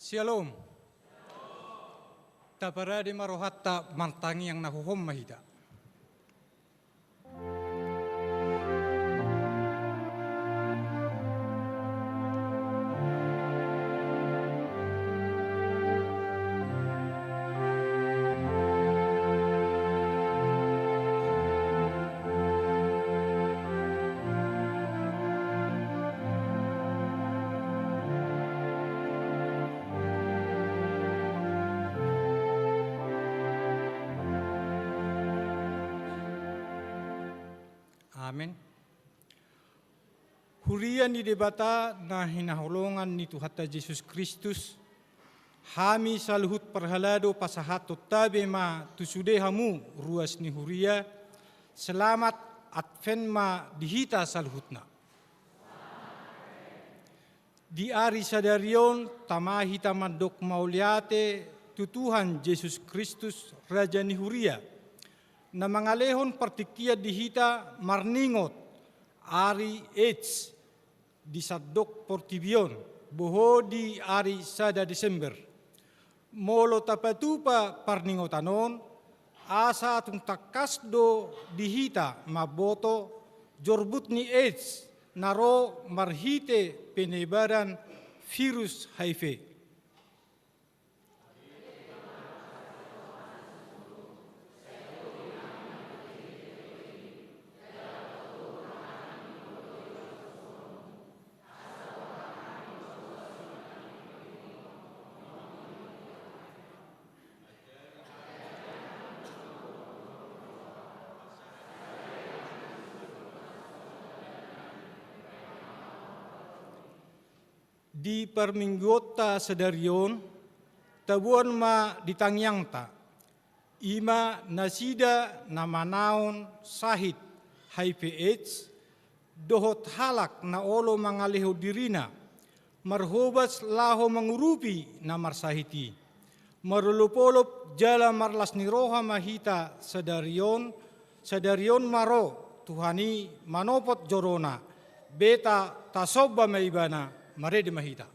Shalom. Taparade marohatta mantangi yang nahuhom mahida. Amin. Huria ni debata na hinahulungan ni Tuhan Yesus Kristus. Hami saluhut perhalado pasahatot tabe ma tusudehamu ruas ni huria. Selamat adven ma dihita saluhutna. Di ari sadarion tamahita mandok mauliate tutuhan Yesus Kristus Raja ni huria. Na mangalehon partiktia dihita marningot ari H di sadok portibion boho di ari sada Desember molo tapatupa parningotanon asa atung takasdo dihita maboto jorbut ni H naro marhite penyebaran virus HIV. Di perminggota sedarion, tabuan ma ditangyang ta, ima nasida namanaon sahit HIV/AIDS, dohot halak na olo mangaleho dirina, marhobas laho mangurupi na marsahiti, marulupolop jala marlas niroha mahita sedarion maro Tuhani manopot jorona, beta tasoba maibana, marede mahita.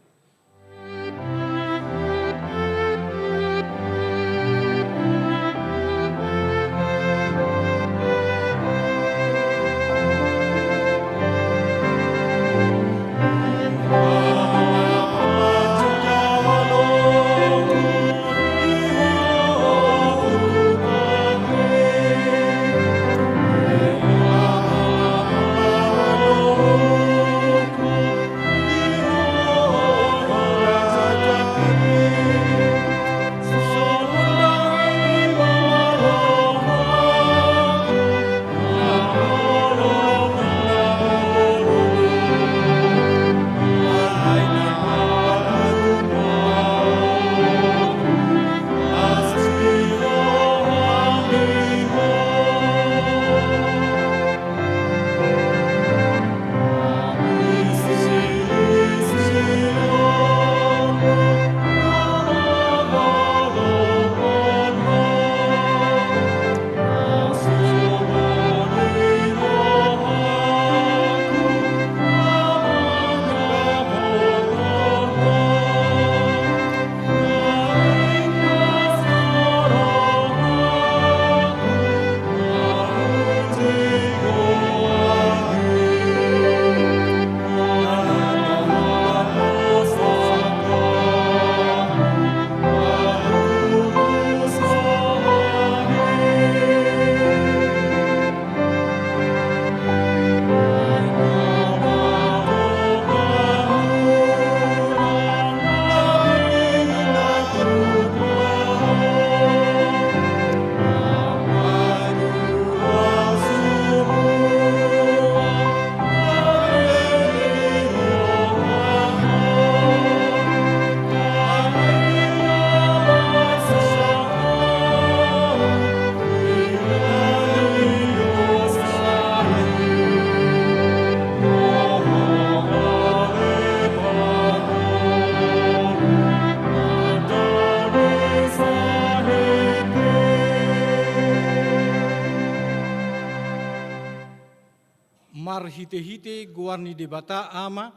hite-hite guarni debata ama,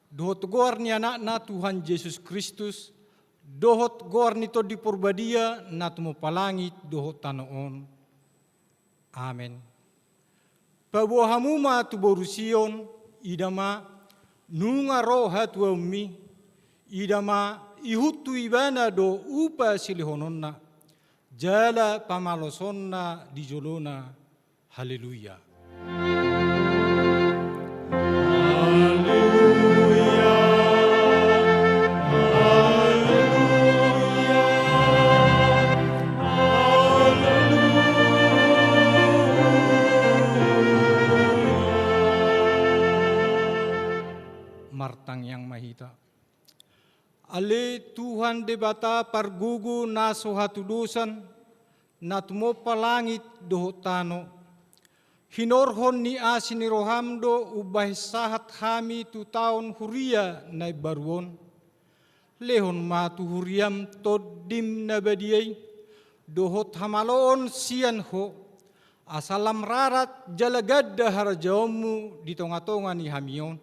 dohot guarni anak na Tuhan Yesus Kristus, dohot gor nito di purbadia natumo palangit dohot tanoon. Amen. Pabuahamuma tu borusion idama nunga roha tu ummi idama ihutu ibana do upa silihononna jala pamalosonna di jolona. Haleluya. Martang yang mahita. Ale Tuhan debata pargugu naso hatudusan natumo palangit dohotano. Hinorhon ni asini rohamdo ubah sahat hami tu taon huria na baruon. Lehon matu huriam todim na badiay dohot hamaloon sian ho. Asalam rarat jalagadda harajaomu di tonga-tonga ni hamion.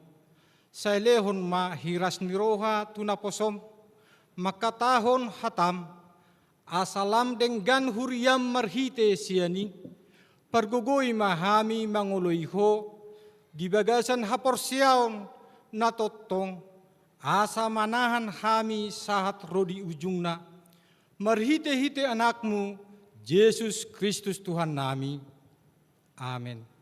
Sa lehon ma hiras ni roha tunaposom, makatahon hatam, asalam denggan huriam marhite siani, pargugoy mahami manguloyho, di bagasan haporsiaon natotong, asa manahan hami sahat rodi ujungna, marhite-hite anakmu, Yesus Kristus Tuhan nami. Amin.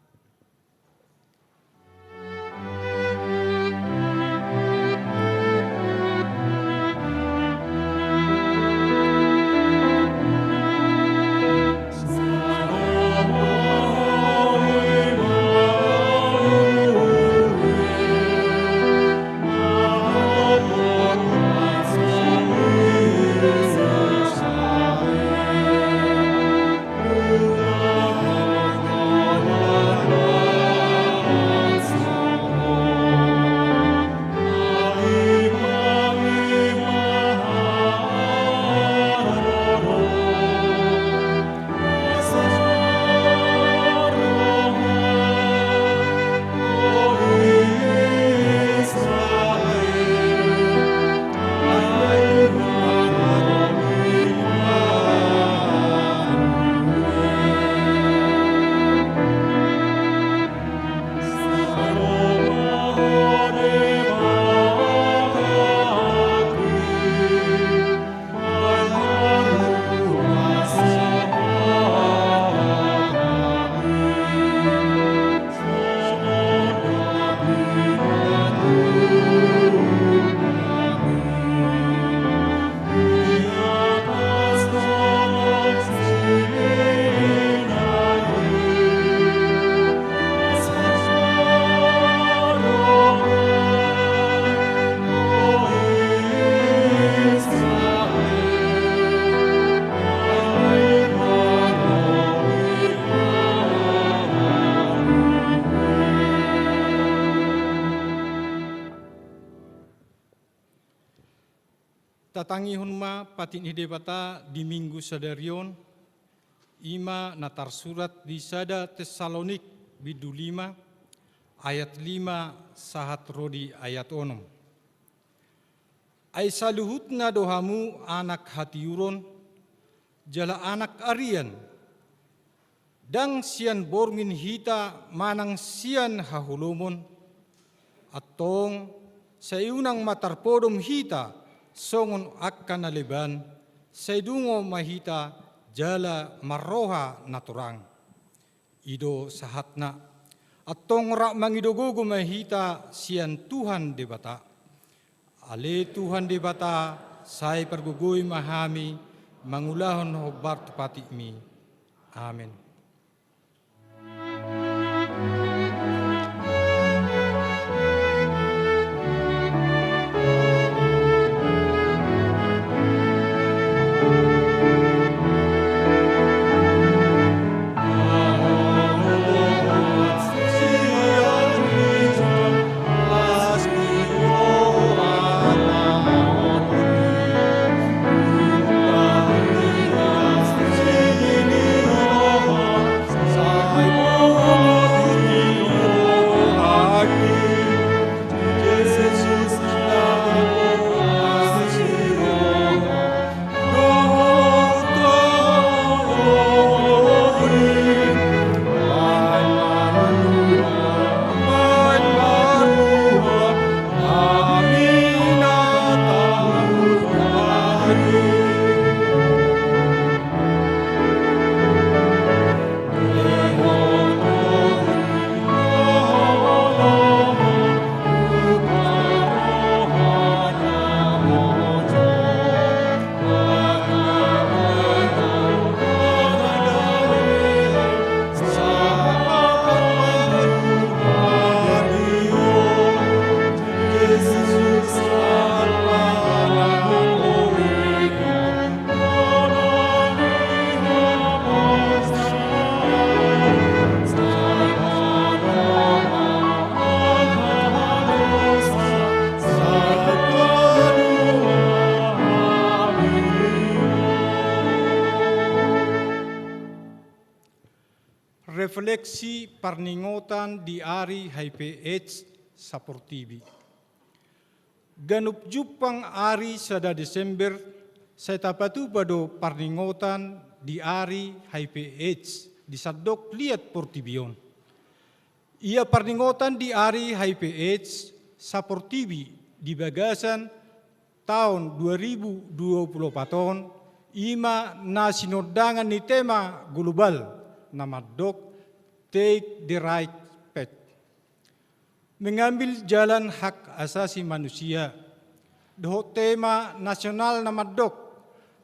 Tatangihon ma patin hidebata di minggu sadarion, ima natar surat di sada Tesalonik bidu 5, ayat 5 sahat rodi ayat 6. Ay saluhutna dohamu anak hatiuron, jala anak arian, dang sian borngin hita manang sian hahulumon, atong sa iunang matarpodom hita, songon akan naliban, saydungo mahita jala marroha naturang. Ido sahatna, at tongra mangidogogo mahita siyan Tuhan debata. Ale Tuhan debata, say pergugoy mahami, mangulahon hobar tupati mi. Amen. Oh refleksi perningotan di hari HIV/AIDS saportibi. Ganup jupang hari sada Desember, saya tapatu bado perningotan di hari HIV/AIDS di sadok liat portibion. Ia perningotan di hari HIV/AIDS saportibi di bagasan tahun 2024 ima na sinodangan ni tema global nama dok Take the Right Path. Mengambil jalan hak asasi manusia. Doh tema nasional nama dok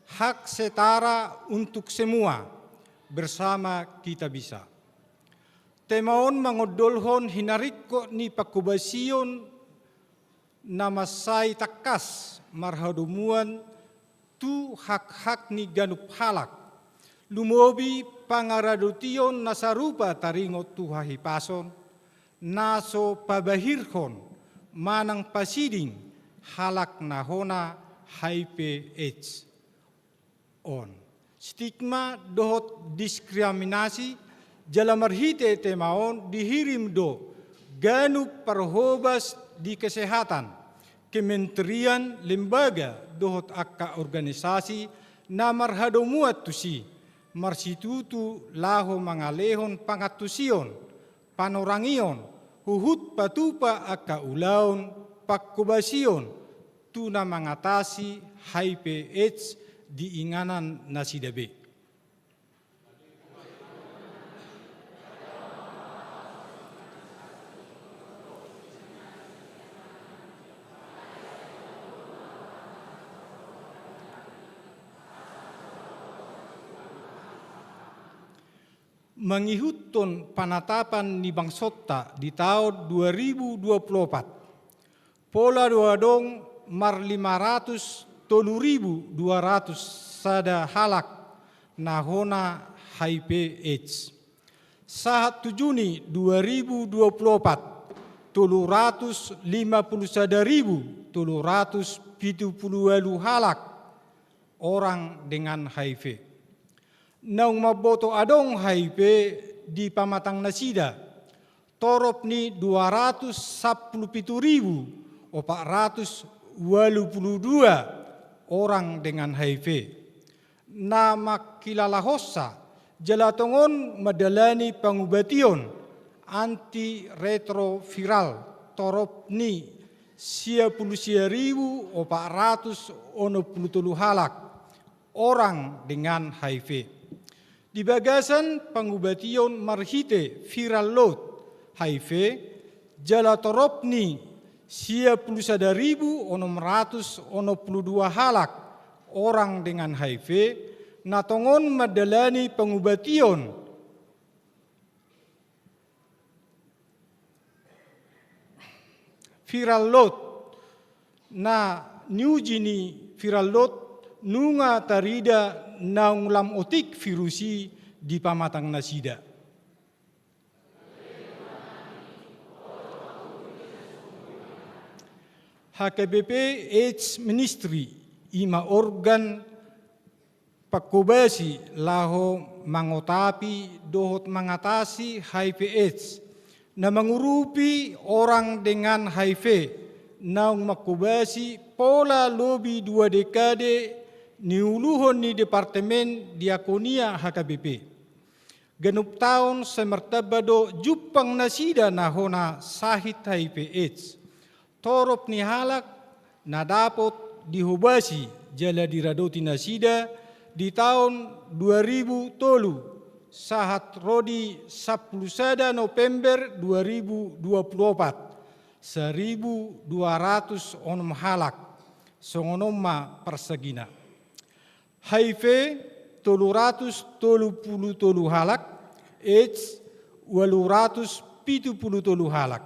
hak setara untuk semua bersama kita bisa. Temaon mangodolhon hinariko ni pakubasion nama sai takas marhadumuan tu hak-hak ni ganup halak. Lumobi pangaradution nasarupa taringot tu hahipason, naso pabahirhon manang pasiding halak nahona HIV/AIDS. On. Stigma dohot diskriminasi jalamarhite temaon dihirim do ganup parhobas di kesehatan. Kementerian lembaga dohot akka organisasi na marhadomuat tusi marsitutu laho mangalehon pangatusion panorangion huhut patupa akka ulaon pakkubasion tuna mengatasi HIV/AIDS di inganan nasidabe. Mengihutun penetapan ni Bangsota di tahun 2024, pola doadong mar 503.200 sada halak nahona HIV/AIDS. Saat Juni 2024, 351.370 halak orang dengan HIV. Naung maboto adong HIV di Pamatang Nasida, torop ni 217.482 orang dengan HIV. Nama kilala hossa jalatongon madalani pangubation antiretroviral torop ni 10.423 halak orang dengan HIV. Di bagasan pangubation marhite viral load HIV jalatorop ni 10.622 halak orang dengan HIV natongon madalani pangubation viral load na new jini viral load nunga tarida naung lam otik virusi di Pamatang Nasida. HKBP AIDS Ministry ima organ pakubasi laho mangotapi dohot mengatasi HIV/AIDS na mengurupi orang dengan HIV naung makubasi pola lobi 2 dekade niuluhon ni Departemen Diakonia HKBP. Genup tahun semertabado jupang nasida nahona sahit HIV/AIDS. Torop ni halak na dapat dihubasi jala diradoti nasida di tahun 2003 sahat rodi 10 November 2024 1.206 halak songonoma persegina. HIV 333 halak, AIDS 873 halak.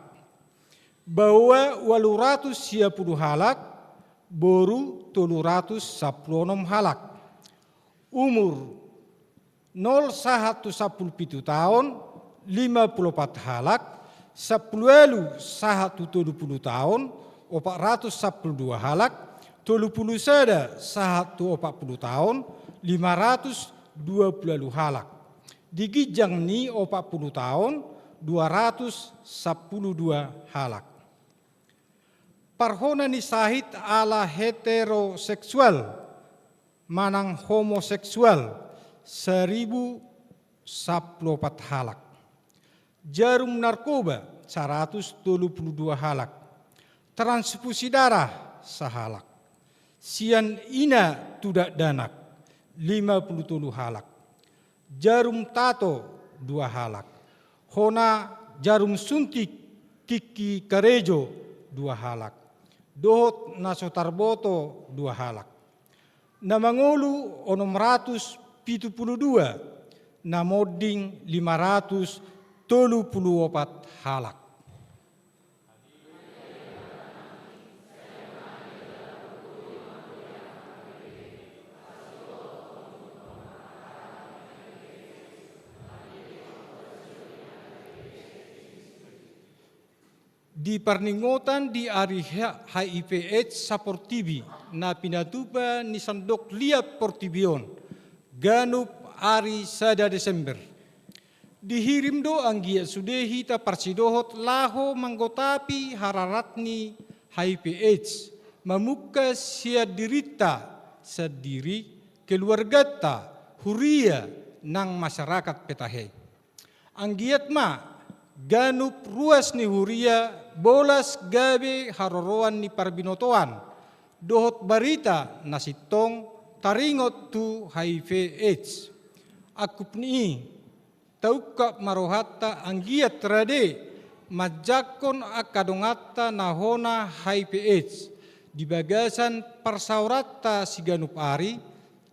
Bahwa 810 halak, boru 316 halak. Umur 0-117 tahun, 54 halak, 10-170 tahun, 412 halak, 30 sada 140 tahun, 520 halak. Digijang ni 40 tahun 212 halak. Parhona ni sahit ala heteroseksual manang homoseksual 1014 halak. Jarum narkoba 122 halak. Transfusi darah sahalak. Sian ina tudak danak 57 halak. Jarum tato 2 halak. Hona jarum suntik kiki karejo 2 halak. Dohot nasotarboto 2 halak. Namangolu 672, namoding 534 halak. Di perningotan di hari HIV/AIDS saportibi na pinatuba ni sandok liap portibion ganup ari sada Desember. Dihirim do anggia sudehi ta parsidohot laho manggotapi hararatni HIV/AIDS mamuka sia dirita sadiri keluargata huria nang masyarakat petahe. Anggiat ma ganup ruas ni huria bolas gabe haroroan ni parbinotoan dohot barita nasitong taringot tu HIV/AIDS. Akup ni tauka marohata anggiat rade majakon akadongata nahona HIV/AIDS di bagasan parsaurata si ganup ari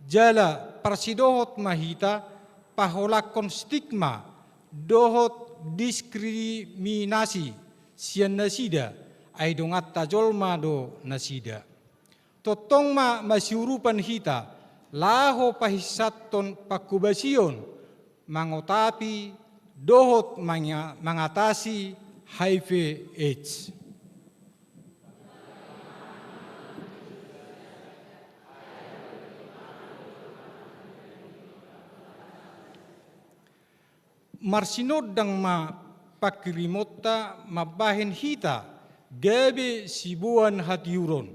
jala parsidohot mahita paholakon stigma dohot diskriminasi sian nasida ay dongat tajolma do nasida. Totong ma masiurupan hita laho pahisaton pakubasion mangotapi dohot mangatasi HIV/AIDS. Marsinod dang ma pakirimota mabahen hita gabe sibuan hatiuron.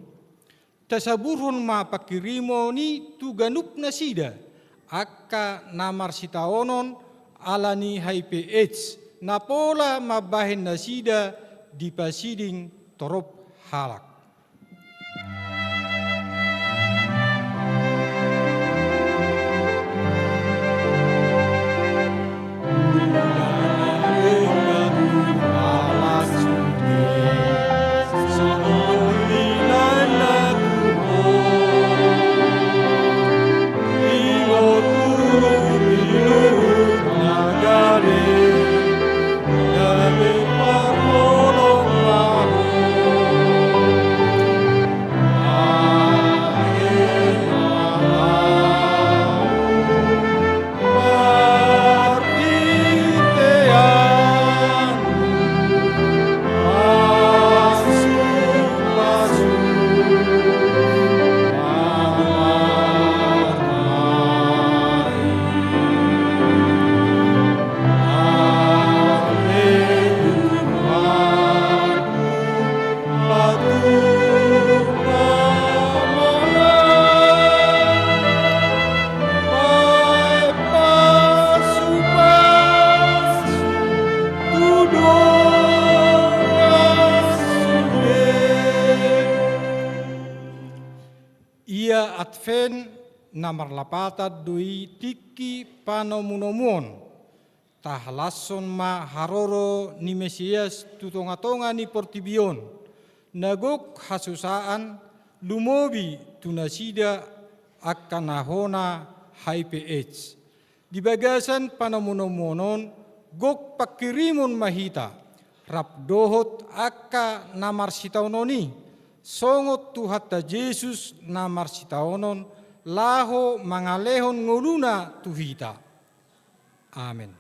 Tasaburhon ma pakirimo ni tuganup nasida akka namarsitaonon alani HIV/AIDS napola mabahen nasida di pasiding torop halak. Advent namar lapatad doi tiki panomunomon tahlason ma haroro ni Mesias tutonga-tonga ni portibion nagok hasusaan lumobi tunasida akan nahona HIV/AIDS. Di bagasan panomunomonon gok pakirimon mahita rapdohot akka namar sitaunoni songot tu hatta Yesus namar sitaonon laho mangalehon ngoluna tuhita. Amin.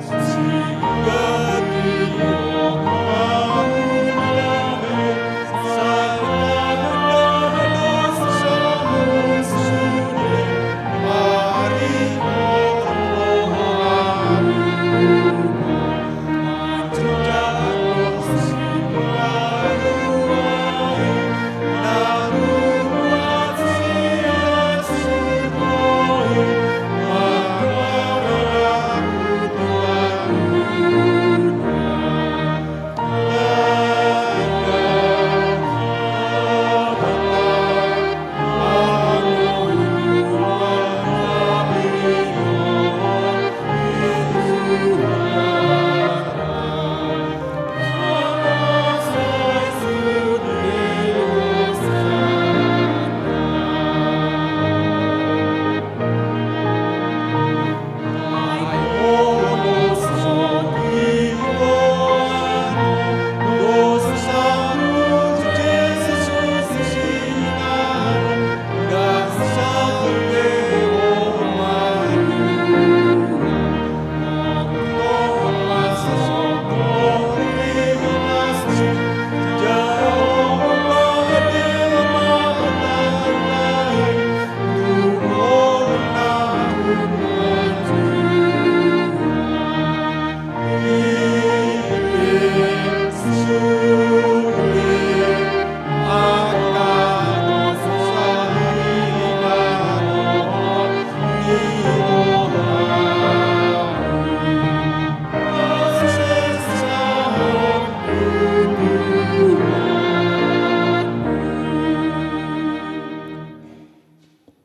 Singkat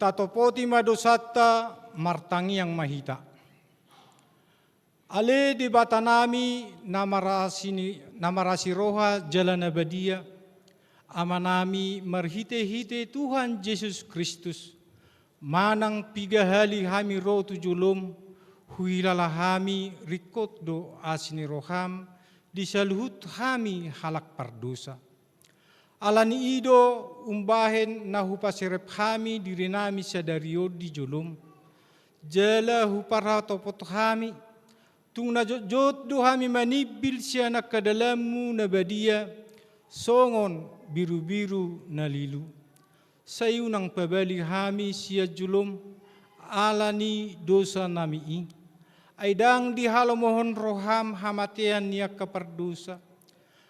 tatopoti madosata martangi yang mahita. Ale di batanami namarasi roha jalan abadia, amanami marhite-hite Tuhan Yesus Kristus, manang pigahali hami roh tujulum, huilala hami rikot do asini roham, disaluhut hami halak pardosa. Alani ido umbahen nahupasirep hami dirinami sadario di julum, jala huparha topot hami, tung najot do hami manibil siya nakadalamu nabadia, songon biru-biru nalilu. Sayu nang pabali hami siya julum, alani dosa nami aidang di halamohon roham hamatian niya kapardosa,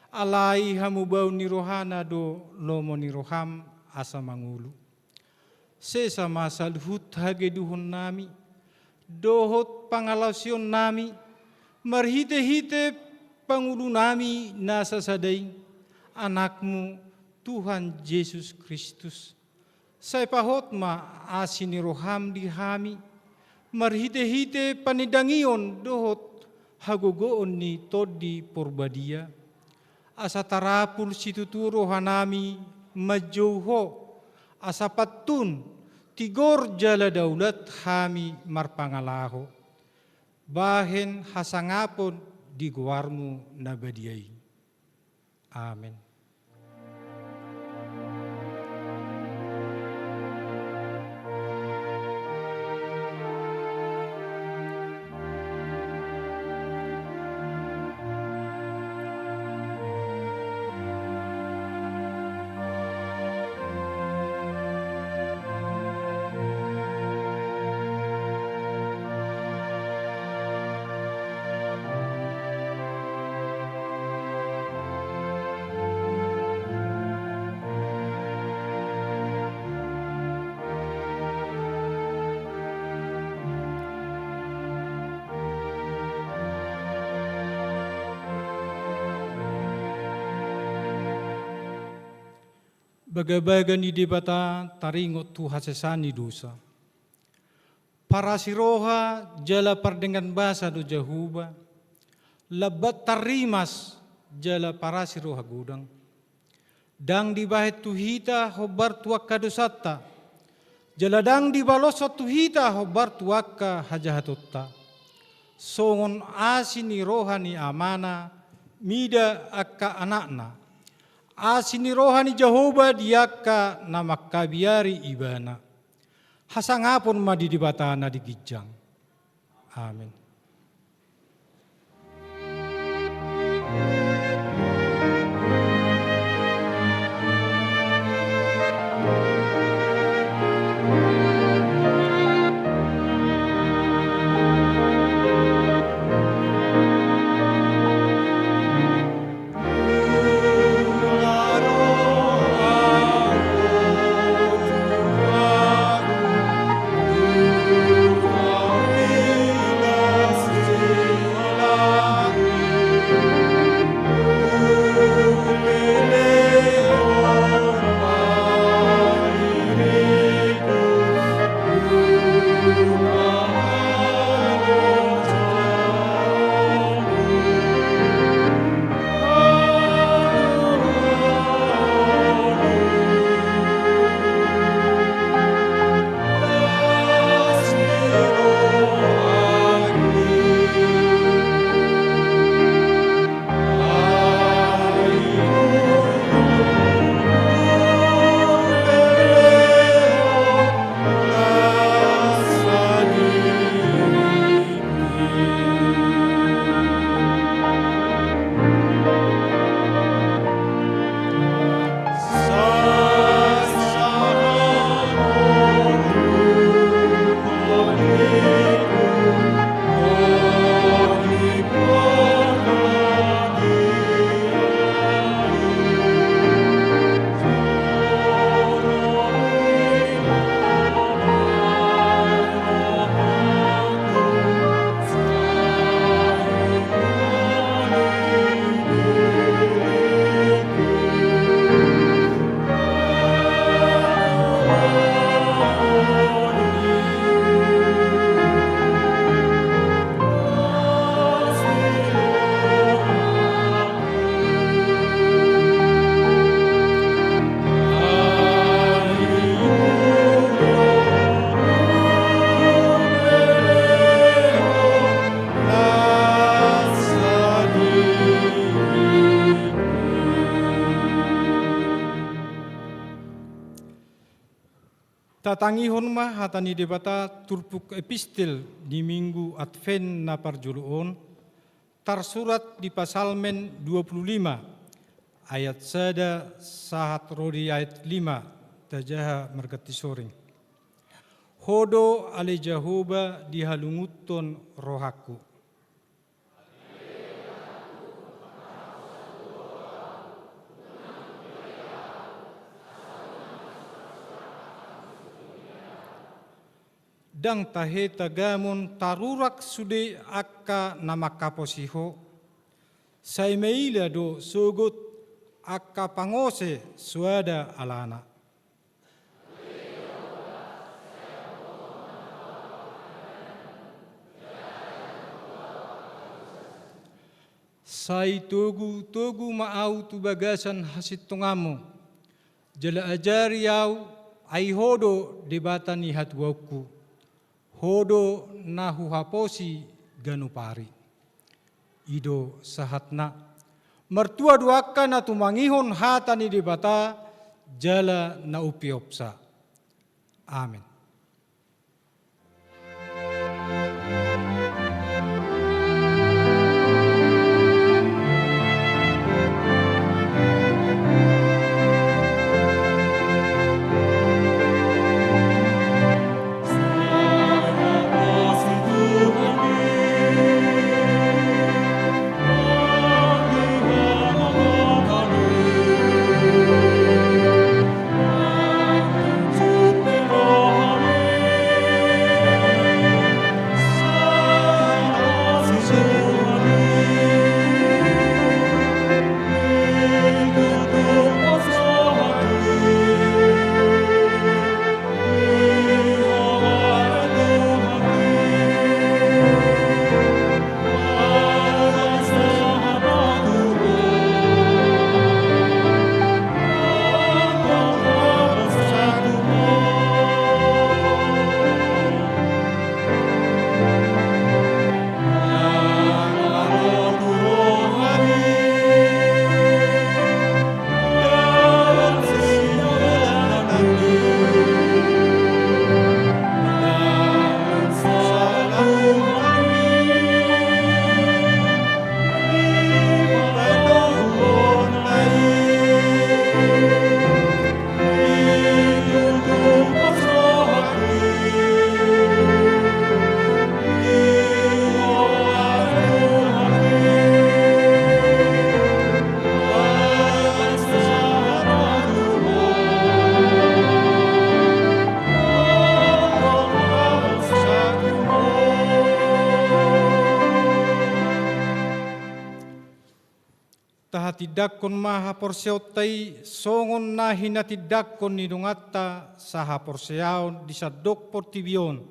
alai hamubau ni rohana do lomo ni roham asa mangulu. Sesa masal hut hageduhon nami, dohot pangalausion nami, marhite-hite pangulu nami nasa sadai, anakmu Tuhan Yesus Kristus. Say pahot ma asini roham di hami, marhite-hite panidangion dohot hagogoon ni todi porbadia. Asa tarapul situturo hanami majauho, asa patun tigor jala daulat hami marpangalaho. Bahen hasangapon di guarmu nabadiai. Amin. Bagabaga ni debata taringot tu hasesani dosa. Para siroha jala pardengan basa do jahuba, labat tarimas jala para siroha gudang. Dang dibahet tuhita hobar tuakka dosata, jala dang dibalosot tuhita hobar tuakka hajahatotta. Songon asini rohani amana, mida akka anakna. Asini rohani Jehovah diaka namakkabiari ibana. Hasangapon madidibatana di gijang. Amin. Tatangihon ma hatani debata turpuk epistil di minggu Advent na parjuluon, tersurat di Pasalmen 25, ayat 1 sahat rodi ayat 5, tajaha mergati soring. Hodo ale Jahoba dihalunguton rohaku. Dang tahe tagamon tarurak sude akka nama kaposiho, say meila do sugut akka pangose suada alana. Say togu maau tu bagasan hasit tungamu, jala ajari au ai hodo debatan ni hatwaku. Hodo na huhaposi ganupari. Ido sahatna. Mertua duaka na tumangihon hatani debata jala na upiopsa. Amin. Tidakon maha porseotai songon nahina tidakon ni dungata saha porseaon disadok portibion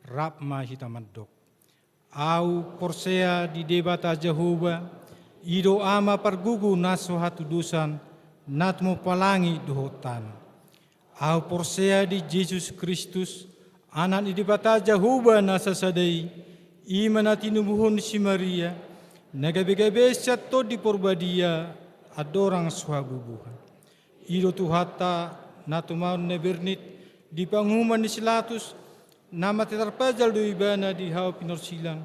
rap mahita mandok. Au porsea di debata Jehovah ido ama pargugu naso hatu dusan natmo palangi dohotan. Au porsea di Yesus Kristus anak di debata Jehovah nasa sadai iman tinubuhon si Maria nagabe-gabe to di porbadia adorang suhabubuhan. Ido tuhata natumaun nebernit di panghuman di silatus nama tetarpajal do ibana di hawa pinorsilang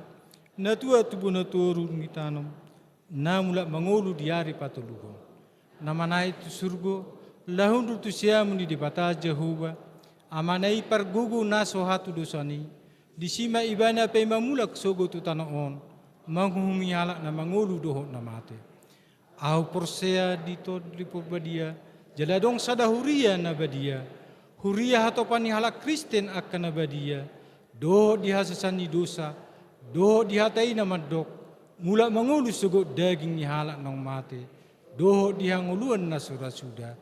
natua tubuh naturun ngitanom namula mangulu di hari patuluhon. Namanai tu surgo lahundu tu siamun di debata Jehovah amanai pargugu naso hatu dosani disima ibana pe mamulak sogo tu tanaon manghumi halak na mangulu dohot na mate. Au porsea dito di porbadia jaladong sada huria na badia. Huria hatopani halak Kristen akan na badia. Dohot dihasasani dosa. Dohot dihatai na madok. Mula mangulu sugot daging ni halak nang mate. Dohot dihanguluan na surasuda.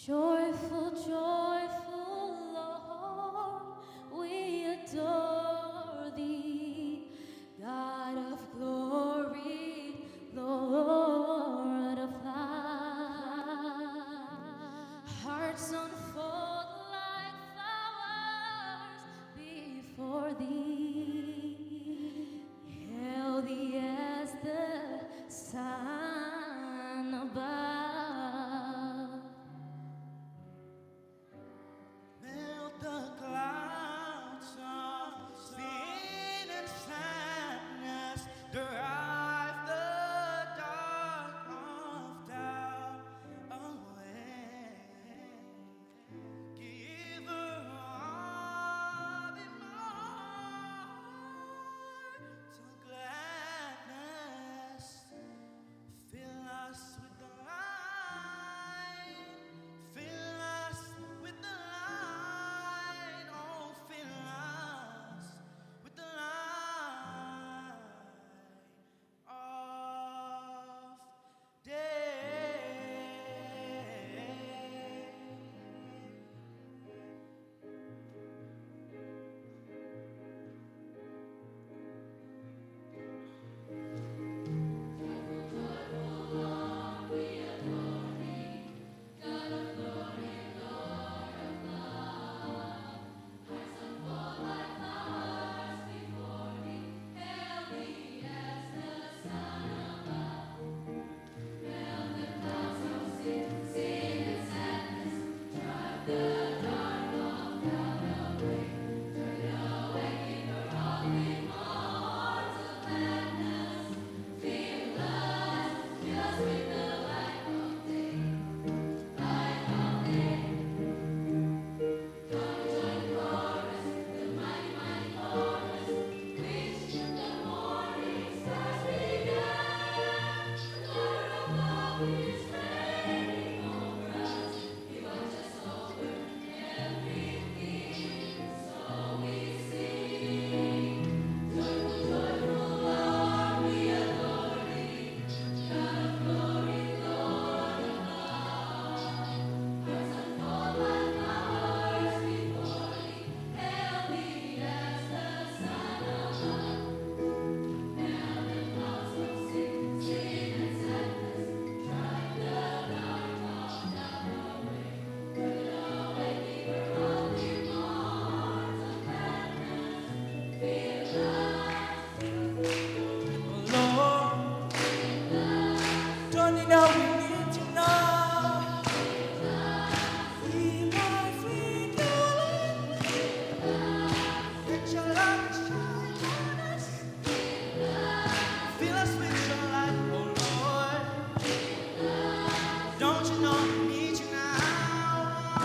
Joyful, joyful Lord, we adore thee, God of glory, Lord of light. Hearts unfold like flowers before thee, hail thee as the sun above. Melt the clouds of sin and sadness, drive the dark of doubt away. Giver of immortal gladness, fill us with the light, fill us with the light, oh, fill us with the light of day. Lord, don't you know we need to know? We must read your light. Let your light shine on us. Fill us with your light, oh Lord. Don't you know we need you now?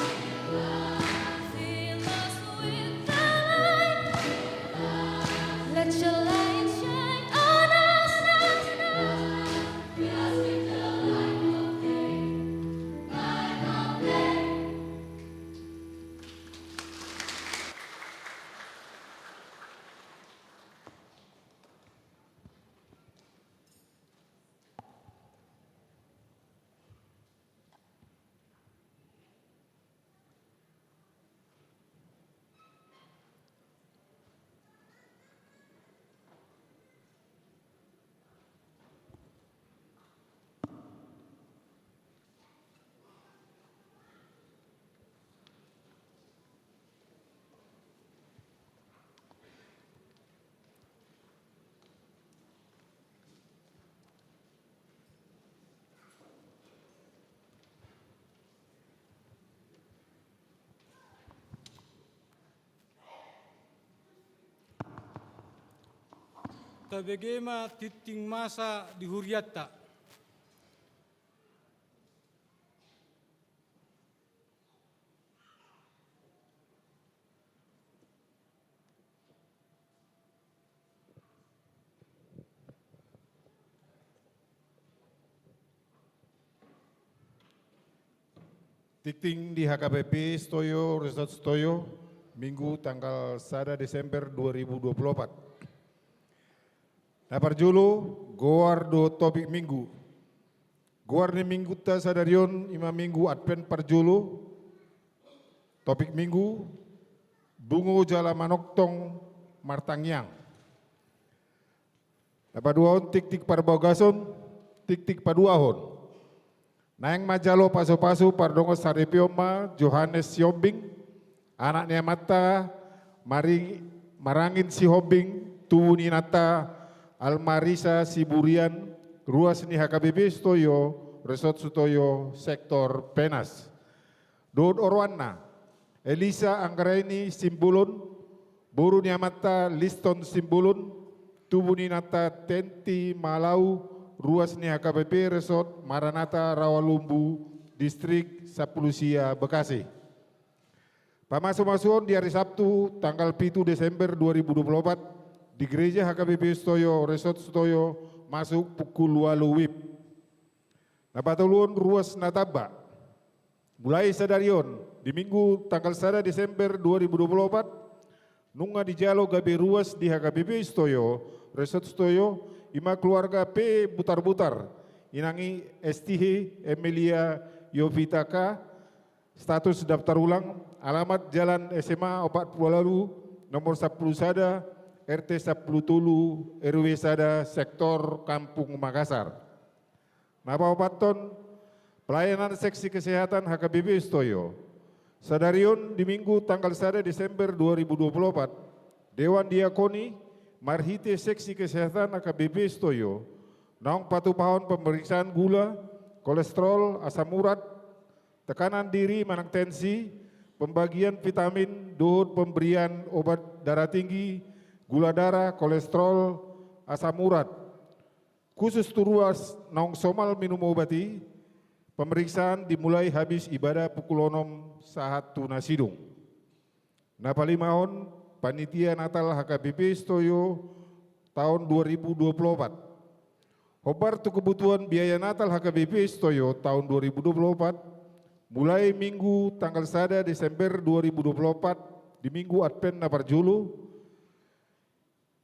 Fill us with the light. Let your light shine on us. Fill us with the light of day. Light of day. Tabegema titing masa di huriatta. Tikting di HKBP Stoyo Resort Stoyo, Minggu tanggal 1 Desember 2024. Napar julu, goar do topik minggu. Guarni minggu ta sadarion ima minggu Advent parjolo. Topik minggu bungo jala manoktong martangyang. Napaduahon tik-tik parbagason, tik-tik paduahon. Naeng majalo paso-paso pardongo sarepioma Johannes Siombing, anaknya mata marangin si Hombing, tuwuni nata Almarisa Siburian, ruas ni HKBP Stoyo, Resort Sutoyo, sektor Penas. Dod Orwana, Elisa Anggraini Simbulun, Buru Niamata Liston Simbulun, tuwuni nata Tenti Malau, ruas ni HKBP Resort Maranata Rawalumbu, Distrik Sapulusia, Bekasi. Pamasu-masuon di hari Sabtu tanggal 7 Desember 2024 di gereja HKBP Stoyo Resort Stoyo masuk pukul 8 WIB. Napatulun ruas nataba mulai sadarion di minggu tanggal 1 Desember 2024 nunga di jalo gabe ruas di HKBP Stoyo Resort Stoyo ima keluarga P butar-butar inangi STH Emilia Yovitaka status daftar ulang alamat Jalan SMA 40 lalu nomor 10 sada RT 10 Tulu RW sada sektor Kampung Makassar. Napa Paton pelayanan seksi kesehatan HKBP Stoyo. Sadarion di minggu tanggal 1 Desember 2024 Dewan Diakoni Marhite Seksi Kesehatan HKBP Stoyo, naung patu pahon pemeriksaan gula, kolesterol, asam urat, tekanan diri, manang tensi, pembagian vitamin, dohut pemberian obat darah tinggi, gula darah, kolesterol, asam urat. Khusus turuas naung somal minum obati, pemeriksaan dimulai habis ibadah pukul 6 saat tunasidung. Napalimahon Panitia Natal HKBP Stoyo tahun 2024. Hobar tu kebutuhan biaya Natal HKBP Stoyo tahun 2024 mulai minggu tanggal 1 Desember 2024 di minggu Advent Naparjulu,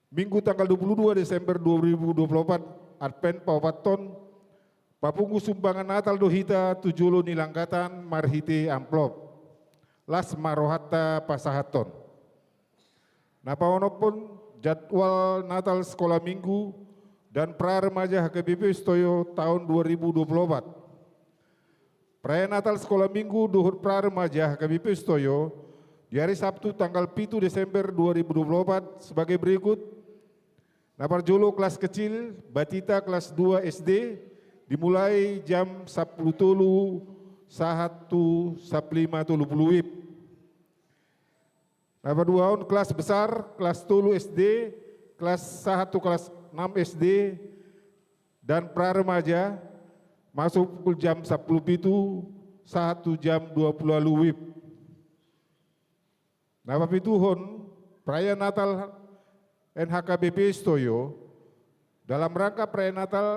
minggu tanggal 22 Desember 2024 Advent Pawaton, papunggu sumbangan Natal dohita tujulu nilanggatan marhite amplop, las marohata pasahaton. Napawanopun jadwal Natal sekolah minggu dan pra-remaja HKBP Stoyo tahun 2024. Perayaan Natal sekolah minggu duhur pra-remaja HKBP Stoyo di hari Sabtu tanggal 7 Desember 2024 sebagai berikut. Naparjolo kelas kecil, Batita kelas 2 SD dimulai jam 10 tulu sahatu 15 tulu WIB. Napaduahon kelas besar, kelas 10 SD, kelas 1 kelas 6 SD dan pra-remaja masuk pukul jam 10 pitu, 1 jam 20 WIB. Napapituhon perayaan Natal NHKBP Stoyo dalam rangka perayaan Natal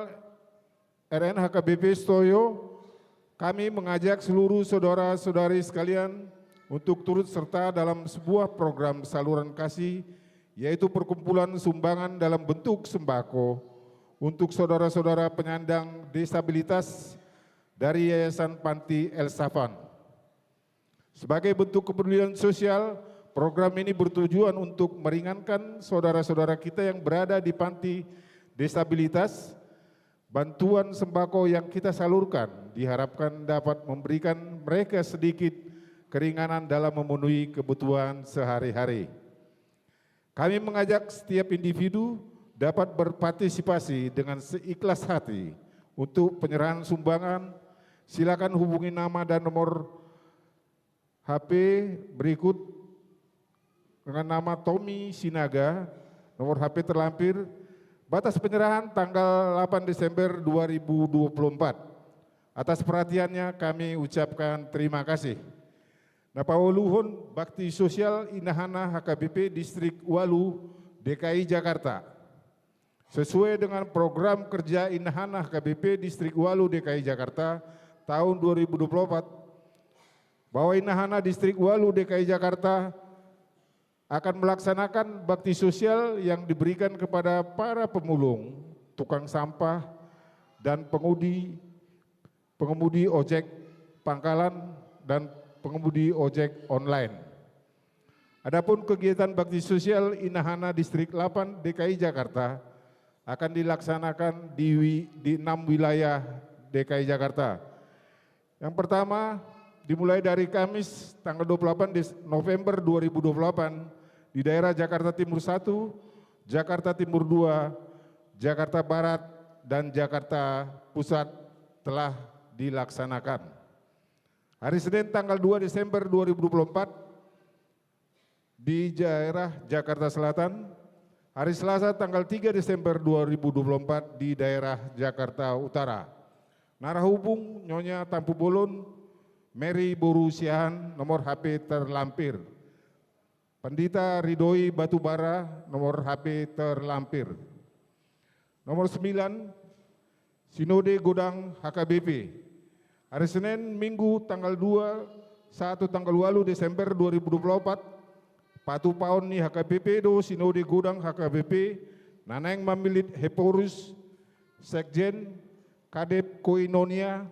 RNHKBP Stoyo kami mengajak seluruh saudara-saudari sekalian untuk turut serta dalam sebuah program saluran kasih yaitu perkumpulan sumbangan dalam bentuk sembako untuk saudara-saudara penyandang disabilitas dari Yayasan Panti El Safan. Sebagai bentuk kepedulian sosial, program ini bertujuan untuk meringankan saudara-saudara kita yang berada di panti disabilitas. Bantuan sembako yang kita salurkan diharapkan dapat memberikan mereka sedikit keringanan dalam memenuhi kebutuhan sehari-hari. Kami mengajak setiap individu dapat berpartisipasi dengan seikhlas hati untuk penyerahan sumbangan. Silakan hubungi nama dan nomor HP berikut dengan nama Tommy Sinaga, nomor HP terlampir. Batas penyerahan tanggal 8 Desember 2024. Atas perhatiannya kami ucapkan terima kasih. Napawuluhun Bakti Sosial Inahana HKBP Distrik Walu DKI Jakarta. Sesuai dengan program kerja Inahana HKBP Distrik Walu DKI Jakarta tahun 2024, bahwa Inahana Distrik Walu DKI Jakarta akan melaksanakan bakti sosial yang diberikan kepada para pemulung, tukang sampah, dan pengudi pengemudi ojek pangkalan, dan pengemudi ojek online. Adapun kegiatan bakti sosial Inahana Distrik 8 DKI Jakarta akan dilaksanakan di 6 wilayah DKI Jakarta. Yang pertama, dimulai dari Kamis tanggal 28 November 2028 di daerah Jakarta Timur 1, Jakarta Timur 2, Jakarta Barat, dan Jakarta Pusat telah dilaksanakan. Hari Senin tanggal 2 Desember 2024 di daerah Jakarta Selatan, hari Selasa tanggal 3 Desember 2024 di daerah Jakarta Utara. Narahubung Nyonya Tampu Bolon, Mary Borusiahan, nomor HP terlampir. Pendita Ridhoi Batubara, nomor HP terlampir. Nomor 9, Sinode Godang HKBP. Hari Senin, Minggu tanggal 2, 1 tanggal 8 Desember 2024, Patu Paon ni HKBP do Sinode Godang HKBP, Naneng Mamilit Heporus, Sekjen, Kadep Koinonia,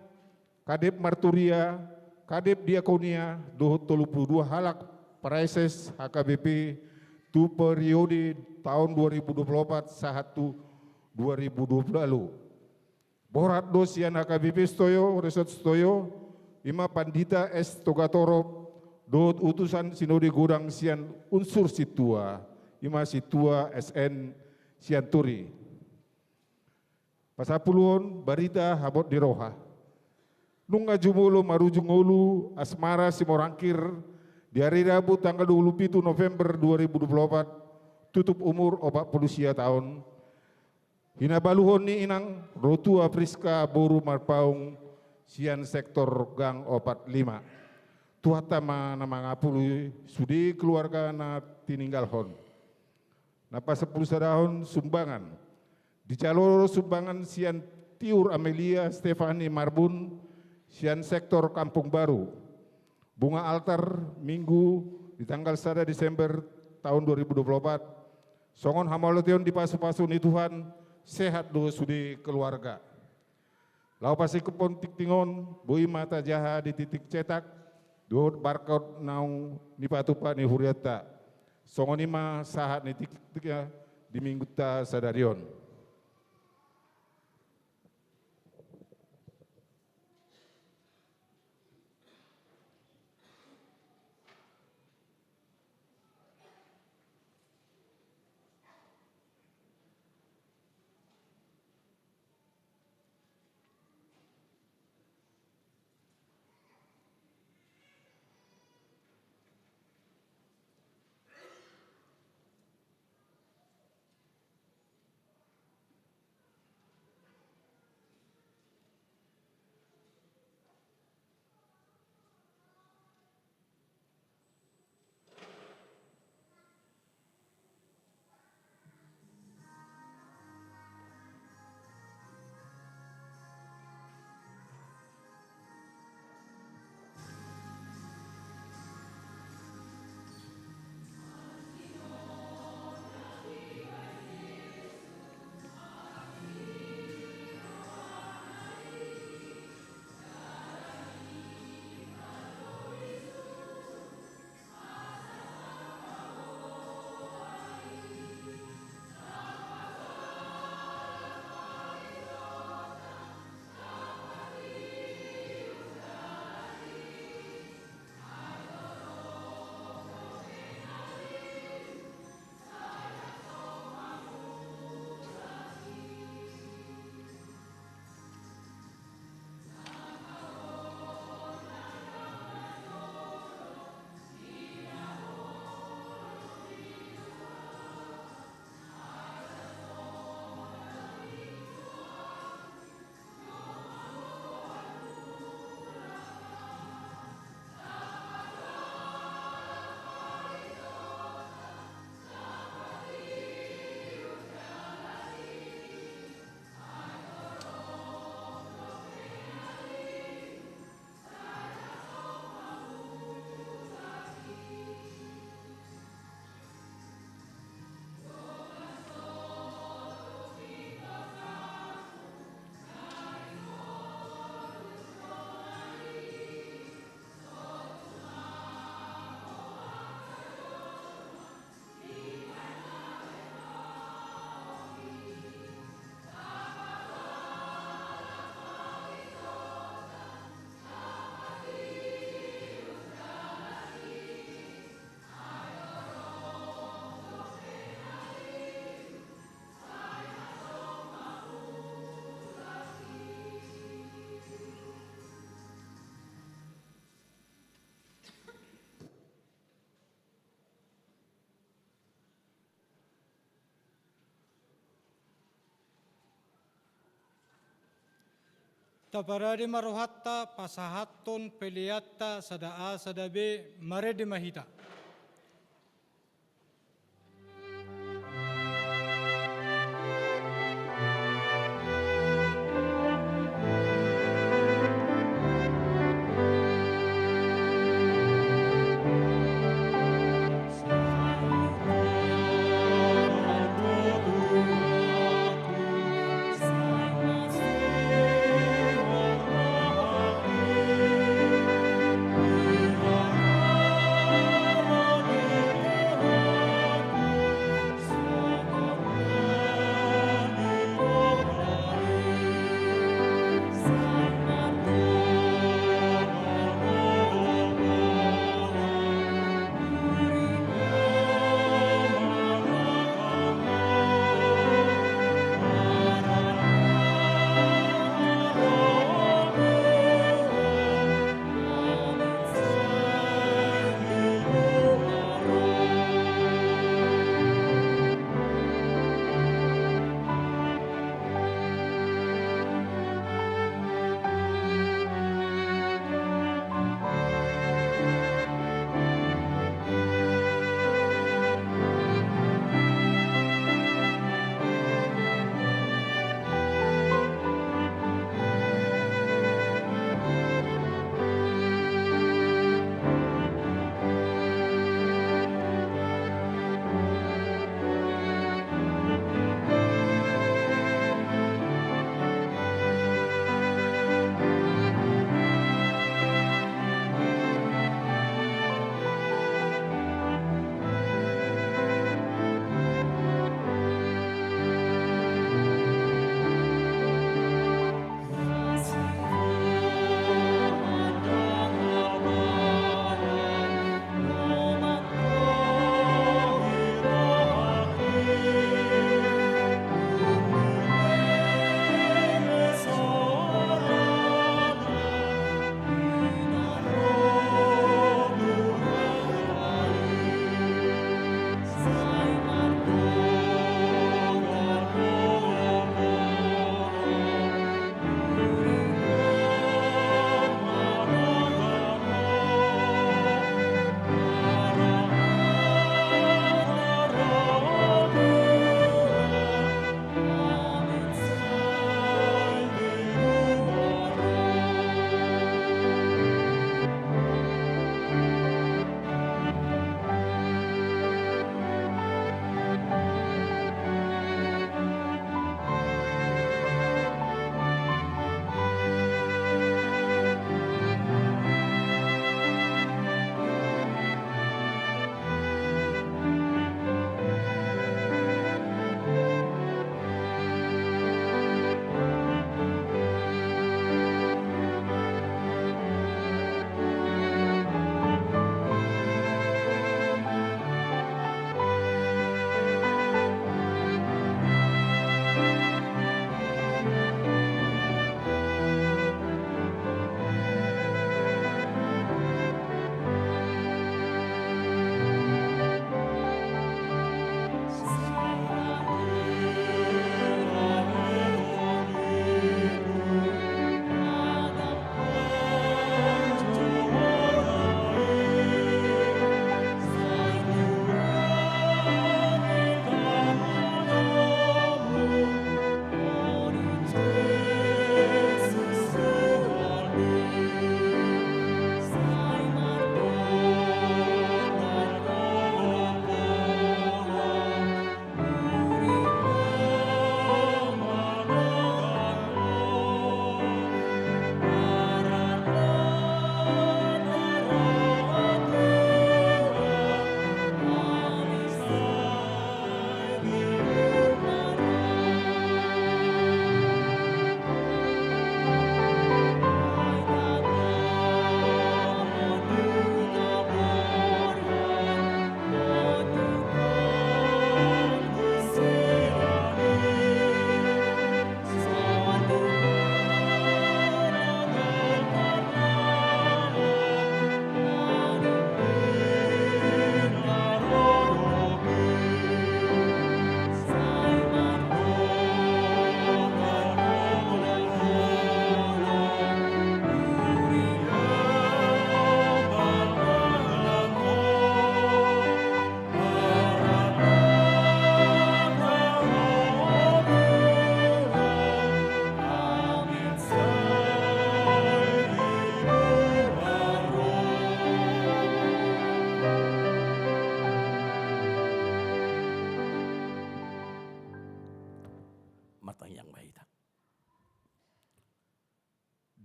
Kadep Marturia, Kadep Diakonia, do 32 halak Praises HKBP tu periode tahun 2024 sahatu 2020 lalu. Borat dosian HKBP Stoyo, Resort Stoyo, Ima Pandita S. Togatoro, Dot utusan Sinode Godang sian unsur situa, Ima situa SN Sianturi. Pasapuluhon barita habot di roha. Nunga jumulu marujungulu asmara simorangkir di hari Rabu tanggal 27 November 2024 tutup umur 40 tahun. Hinabaluhon ni inang rotua Priska Boru Marpaung sian sektor gang 45. Tuhatama nama ngapulu sudi keluarga na tininggal hon. Napa 10 tahun sumbangan. Di jalur sumbangan sian Tiur Amelia Stefani Marbun sian sektor Kampung Baru. Bunga altar Minggu di tanggal 1 Desember tahun 2024. Songon hamalotion di pasu-pasu ni Tuhan sehat do sudi keluarga. Lau pasi kepon tiktingon bui mata jaha di titik cetak. Dut barcode naung ni patupa ni huriata. Songonima sahat ni tiktiknya di minggu ta sadarion. Taparade marohatta pasahaton peleatta sada A sada B marede mahita. Saya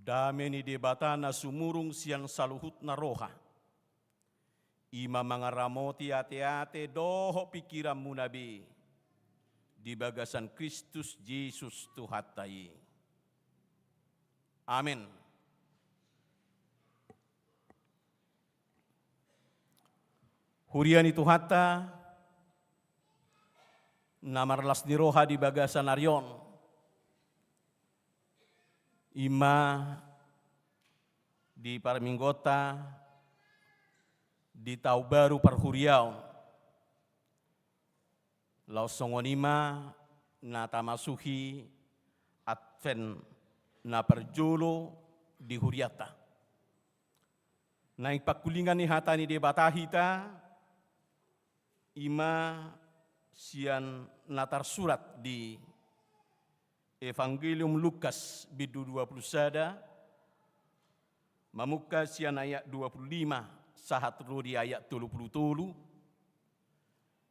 Dameni debatana sumurung sian saluhut na roha. Ima mangaramoti ate-ate doho pikiran munabi. Di bagasan Kristus Yesus Tuhatai. Amin. Huriani Tuhata, namarlas ni roha di bagasan aryon. Ima di Parminggota, di Tau Baru Parhuriaon. Lausongonima na tamasuhi Advent na perjolo di Huriata. Naik pakulingan ni hatani de batahita, ima sian natar surat di Evangelium Lukas bidu 20 sada, mamuka sian ayat 25 sahat di ayat 30,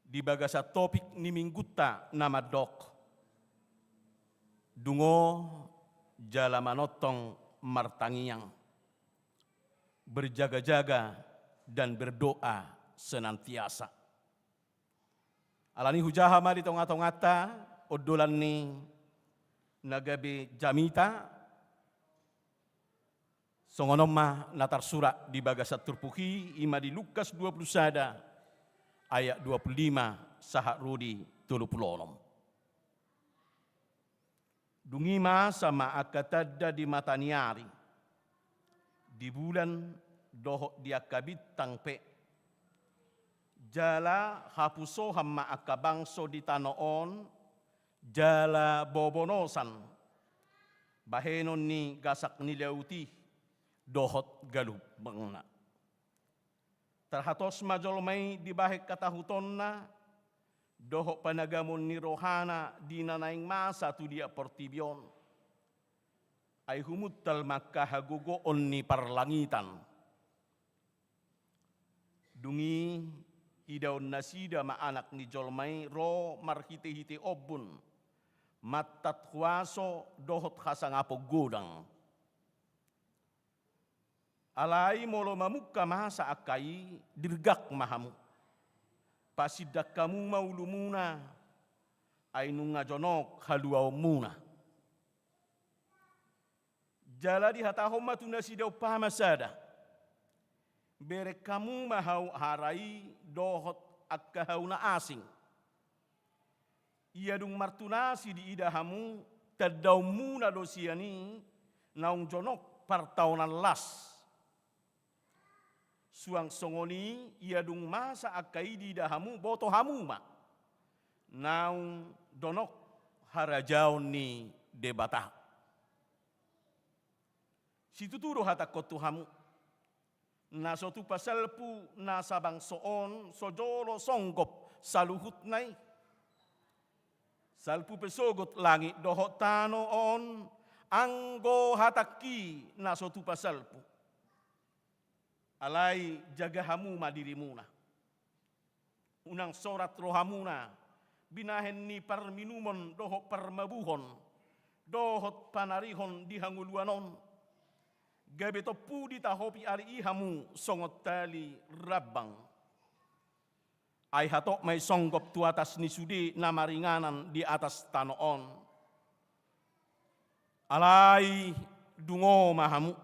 di bagasa topik ni mingguta nama dok. Dungo jala manotong martangiang. Berjaga-jaga dan berdoa senantiasa. Alani hujaha mali tonga-tongata, odolan ni nagabe jamita, songonoma natar surat di bagasa turpuki, ima di Lukas 20 sada, ayat 25 sahat rudi 30. Dungima sama akatada di mataniari. Di bulan doho dia kabitang pe. Jala hapuso hamma akabangso di tanoon. Jala bobonosan. Bahenon ni gasak nilauti. Dohot galub bangna. Terhatos majolmay di bahek katahuton na. Doho panagamon ni rohana di nanaing masa tu dia portibion. Ay humutal makahagugoon ni parlangitan. Dungi idaon nasida maanak ni jolmay ro marhite-hite obun. Matat huaso dohot hasangapo gudang. Alay molo mamukka mahasa akai dirgak mahamu. Pasidak kamu maulumuna ay nung ngajonok haluaw muna. Jala di hatahom matuna sidaw pamasada. Bere kamu mahaw harai dohot akkahaw na asing. Ia dung martunasi di idahamu tadaw muna dosiani naung jonok partaunan las. Suang songoni ia dung masa akai di dahamu boto hamuma. Naung donok harajaon ni debata. Situ turo hata kotuhamu. Naso tu pasalpu nasabang soon sojolo songgop saluhut nai. Salpu pesogot langit dohot tanoon anggo hataki naso tu pasalpu. Alai jaga hamu madirimuna. Unang sorat rohamuna. Binahen ni parminumon dohot parmabuhon. Dohot panarihon dihanguluanon. Gabe topu di tahopi ari ihamu songot tali rabang. Ay hatok may songgop tu atas ni sudi na maringanan di atas tanoon. Alay dungo mahamu.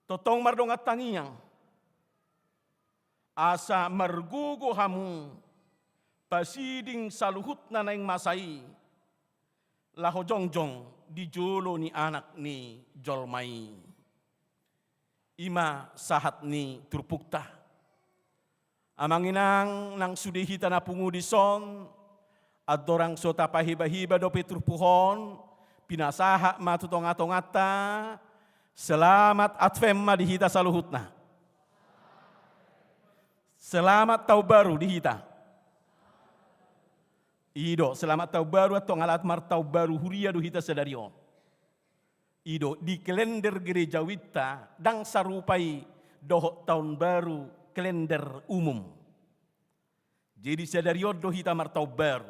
Totong mardongat tangiyang. Asa margugo hamu. Pasiding saluhut na naing masai. Laho jongjong di jolo ni anak ni jolmai. Ima sahat ni turpukta. Amanginang nang sudihita na pungudison. At dorang sota pahiba-hiba do peturpuhon. Pinasaha matutong-atongata. Selamat Advent dihita saluhutna. Selamat Tau Baru dihita. Ido selamat Tau Baru atau ngalat mar Tau Baru huria duhita sedarion. Ido di kalender gereja wita dang sarupai dohot tahun baru kalender umum. Jadi sedarion dohita mar Tau Baru.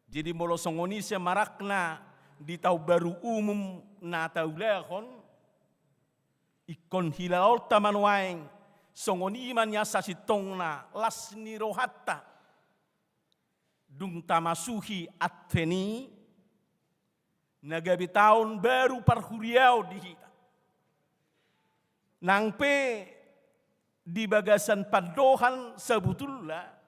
Jadi molo songonisia marakna di tau baru umum na tau lehon ikon hilaol taman waeng songoni imannya sasitong na las nirohatta dung tamasuhi atfeni nagabi tahun baru parhuriau di hita nangpe di bagasan padohan sebetulnya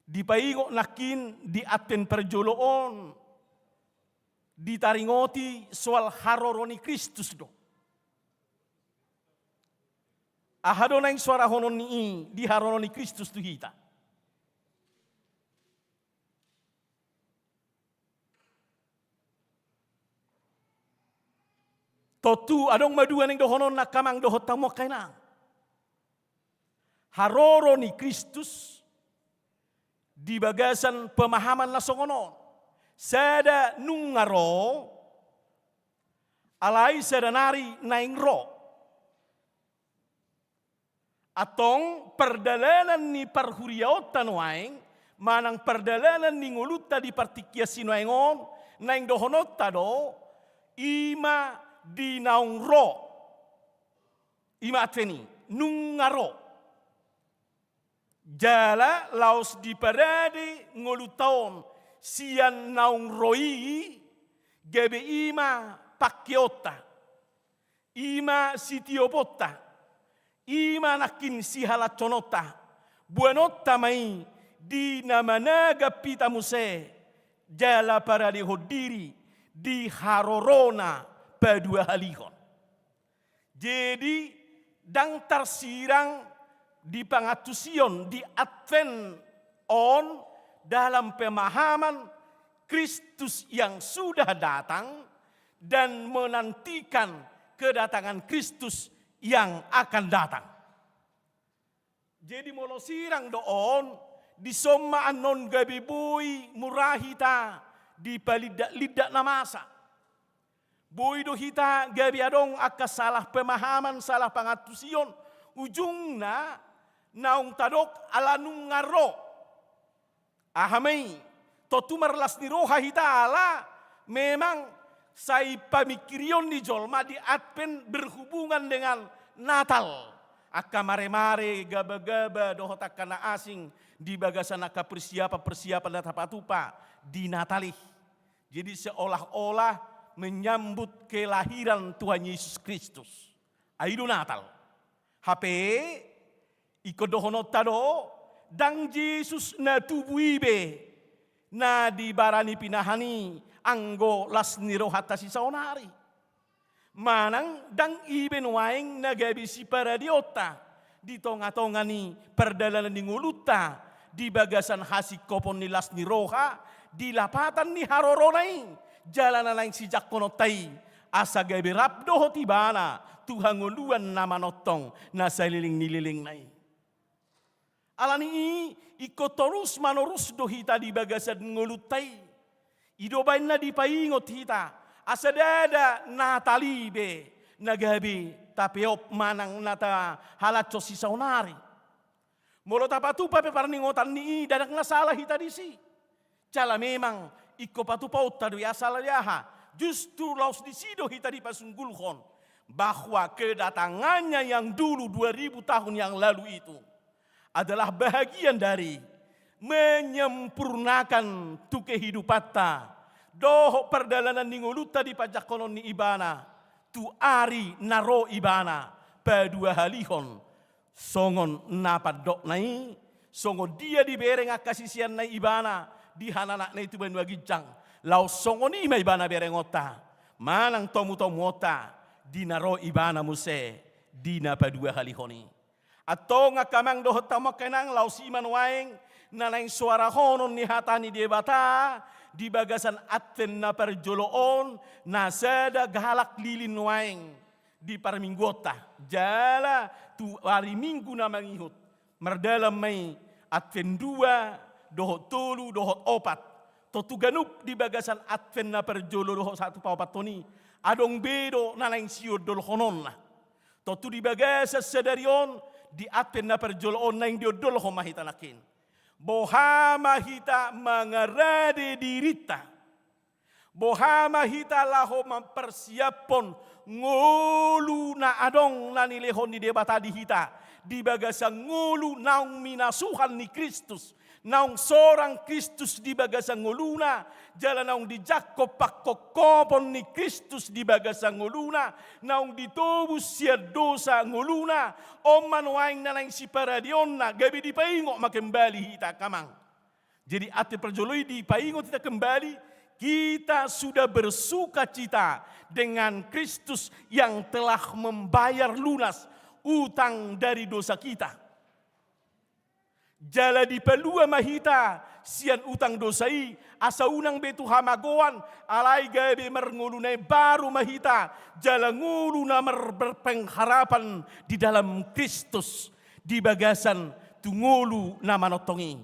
di paingok nakin di atpen perjoloon di taringoti soal haroroni Kristus do. Ahado na yung suara honon ni di haroroni Kristus tu hita. Totu adong maduan yang dohonon na kamang dohot tamo kainang. Haroroni Kristus di bagasan pemahaman na songonon. Sada nungaro alai sada nari naingro. Atong perdalanan ni parhuriautan waeng manang perdalanan ni nguluta di partikia sinoengon naing dohonot tado ima di naungro ima ateni nungaro. Jala laos di parade ngolutaon sian naung roi gebe ima pakiota ima sitiopota ima nakin si halaconota buanota mai di namanaga pita muse jala parade hodiri di harorona padua halihon. Jadi dang tarsirang di pangatusion, di Advent on dalam pemahaman Kristus yang sudah datang dan menantikan kedatangan Kristus yang akan datang. Jadi molosirang doon di soma anon gabibui murahita di palidak-lidak namasa. Boy do hita gabi adong aka salah pemahaman, salah pangatusion ujungna naung tadok ala nung ngaro. Ahamay, totu marlas ni roha hitala, memang say pamikirion ni jolma di Advent berhubungan dengan Natal. Aka mare-mare gaba-gaba dohot akana asing di bagasan aka persiapan datapatupa di Natalih. Jadi seolah-olah menyambut kelahiran Tuhan Yesus Kristus. Aidu Natal. HP iko dohonot tado dang Jesus na tubuibe na di barani pinahani anggo las nirohata si saonari. Manang dang iben waeng nagabi si paradiota di tonga-tonga ni perdalanan ni nguluta di bagasan hasik kopon ni las niroha di lapatan ni haroronay jalanan lain si jakkonotai asa gabi rabdo hotibana Tuhan nguluan nama notong nasa liling-nililing nai. Alani iko terus manorus do hita di bagasan ngulutai. Idobain na di paingot hita. Asa dada natalibe nagabi tapiop manang nata halatso si saunari. Molo tapatu pape parningotan ni dadak nasalah hita di si. Cala memang iko patupaut tadu ya salah yaha. Justru laus di sido hita di pasunggulhon. Bahwa kedatangannya yang dulu 2000 tahun yang lalu itu adalah bahagian dari menyempurnakan tu kehidupata doh perdalanan ningoluta di pajak kolon ni ibana tu ari naro ibana padua halihon songon napat dok nai songon dia di bereng akasisian nai ibana di hananak nai tu banua gijang lau songoni mai ibana bereng ota manang tomu ota dinaro ibana muse dina padua halihoni atau ngakamang dohot tamak kenang lau siman waeng nanaing suara honon ni hatani debata di bagasan Advent na perjoloon nasada galak lilin waeng di parminggota jala tu hari minggu na mangihut merdalam may Advent 2 dohot 3 dohot 4 totu ganup di bagasan Advent na perjolo dohot 1 pa 4 toni adong bedo nalaing siod dol honon na. Totu di bagasa sedarion di Advent na perjoloon na yung diodol ho mahita nakin. Boha mahita mangarade dirita. Bohama hita laho mempersiapon ngulu na adong nani lehon di debata di hita. Di bagasa ngulu naung minasuhan ni Kristus. Naung seorang Kristus di bagasa nguluna. Jalan naung di Jakob pakokopon ni Kristus di bagasa nguluna. Naung ditobus sia dosa nguluna. Om manuaing na naing si paradion na. Gabi di paingok makembali hita kamang. Jadi ati perjoloi di paingok kita kembali. Kita sudah bersuka cita dengan Kristus yang telah membayar lunas utang dari dosa kita. Jala di pelua mahita sian utang dosai asa unang betu hamagoan alai gabe merngulunai baru mahita jala nguluna berpengharapan di dalam Kristus di bagasan tungulu nama notongi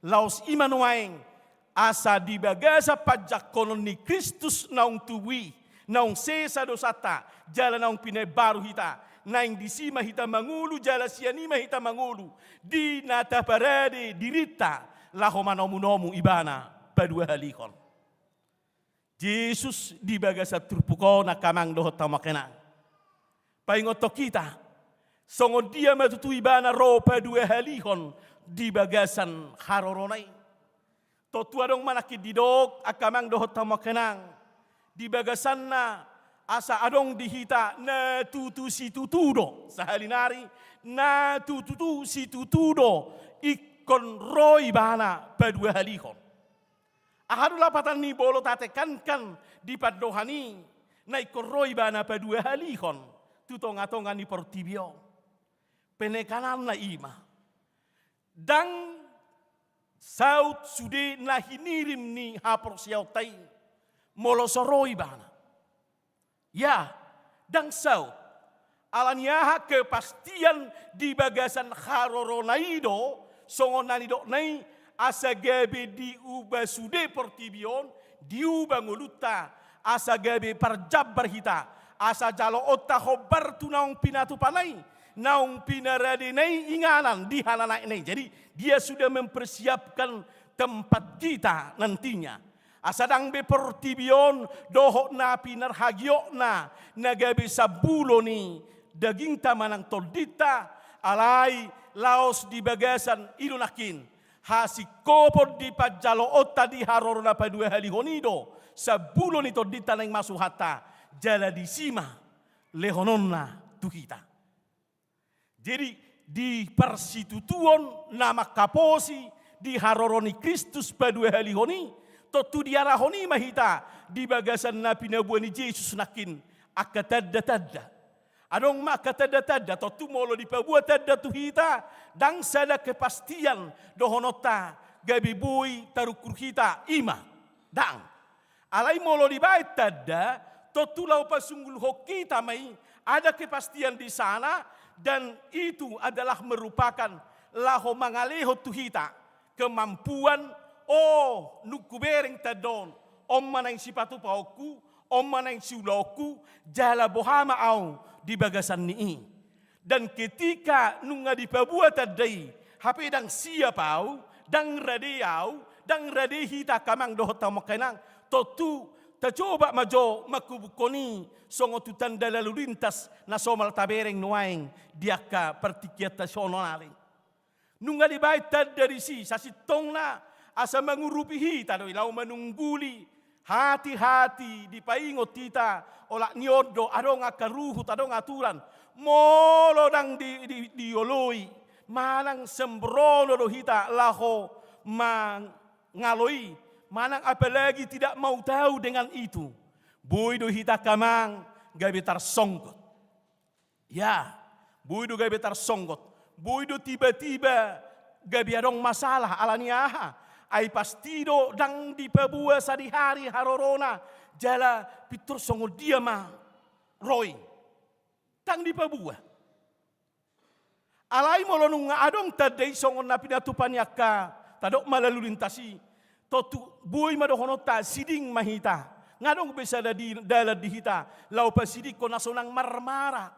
laos imanuaeng asa di bagasa pajak konon ni Kristus naung tuwi naung sesa dosata jala naung pinai baru hita naing disima hita mangulu jala sianima hita mangulu di nata parade dirita laho manomu ibana padua halikon Yesus di bagasa turpukona kamang dohot tamakena paingoto kita songo dia matutu ibana ro padua halikon di bagasan haroronai Totua dong manakit didok akamang dohot tamakenang di bagasan na asa adong dihita na tutu si tutudo sahalinari na tutu si tutudo ikon roi bana padua halikon ahadu lapatan ni bolo tatekankan di padohani na ikon roi bana padua halikon tutongatongan ni portibio penekanan na ima dang saut sude na hinirim ni hapor siyaw tay molosoroi bana. Ya, dang saut alaniaha kepastian di bagasan haroronaido songon nanidok nai asa gabe di uba sude portibion di uba nguluta asa gabe parjabar hita asa jalo otta hobar tunaung pinatu panai naung pinaradinai inganan di halana ini. Jadi dia sudah mempersiapkan tempat kita nantinya. Asadang beportibion dohok na pinarhagiok na nagabe sabulo ni daging tamanang toldita alai laos di bagasan ilunakin. Hasikopod di pajalo otta di harorona padua halihonido sabulo ni toldita nang masuhata jala di sima lehononna tu kita. Jadi di persitutuon nama kaposi di haroroni Kristus padua halihoni totu diarahoni mahita di bagasan napi nabuani Yesus nakin akatadda adong makatadda totu molo di pabuat tadda tu hita dang sada kepastian dohonota gabi bui tarukur hita ima dang alai molo di bait tadda totu lau pasunggul hokita mai ada kepastian di sana. Dan itu adalah merupakan laho mangaleho tuhita kemampuan nukubereng tadon om manang sipatu pauku om manang siuloku jala bohama au di bagasan ni dan ketika nunga dipabuat tadai hape dang siapau dang rade hita kamang dohot tamakenang totu tacoba majo makubukoni songo tutan lalu lintas na somal tabereng nuaing diaka pertikiat nasional. Nunga di bait dari si sasitong na asa mangurupi hita doi lau manungguli hati-hati di paingot tita olak niodo adong akaruhut adong aturan molo dang di oloi manang sembrono do hita laho mangaloi. Manang apalagi tidak mau tahu dengan itu. Boido hita kamang gabe tarsonggot. Ya, boido gabe tarsonggot. Boido tiba-tiba gabe adong masalah alaniaha. Ai pastido dang di pabua sadi hari harorona jala pitur songo dia ma roy. Dang di pabua. Alai molonung adong tadai songo napi natupan yakka tadok malalu lintasi. Totu bui madohonota siding mahita ngadong bisa dalat dihita lau pasidik ko nasonang marmara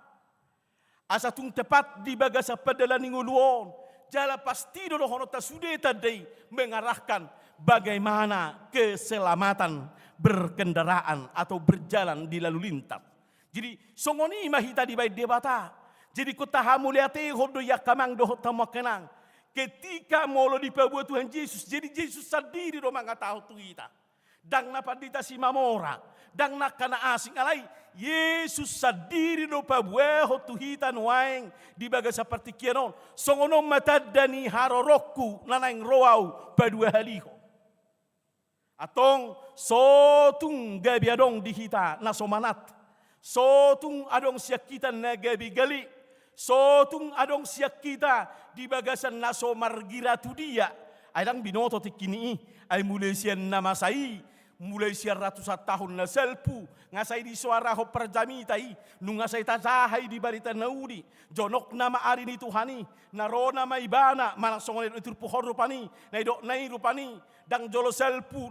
asa tung tepat di bagasa padala ninguluon jala pasti dohonota sudah tadai mengarahkan bagaimana keselamatan berkendaraan atau berjalan di lalu lintas. Jadi songoni mahita di baik debata. Jadi kota hamuliate hodo ya kamang doh tamakenang. Ketika molo dipabuat Tuhan Yesus, jadi Yesus sendiri do mangatahu tu kita. Dang napadita si mamora, dang nakana asing alai. Yesus sendiri do pabueho tu hita nuaing di baga seperti kianon. Songono matadani harorokku nanaing roau padua haliho. Atong sotung gabi adong di hita nasomanat. Sotung adong siak kita na gabi gali. Sotung adong siak kita di bagasan naso margira tu dia. Aidang binoto tikini ay mulai siya namasai. Mulai siya ratusan tahun na selpu. Ngasay di suara ho perjamitai. Nung ngasay tazahay di barita naudi. Jonok nama ari ni Tuhani. Narona maibana. Malang songonin utur puhor rupani. Naidok nai rupani. Dang jolo selpu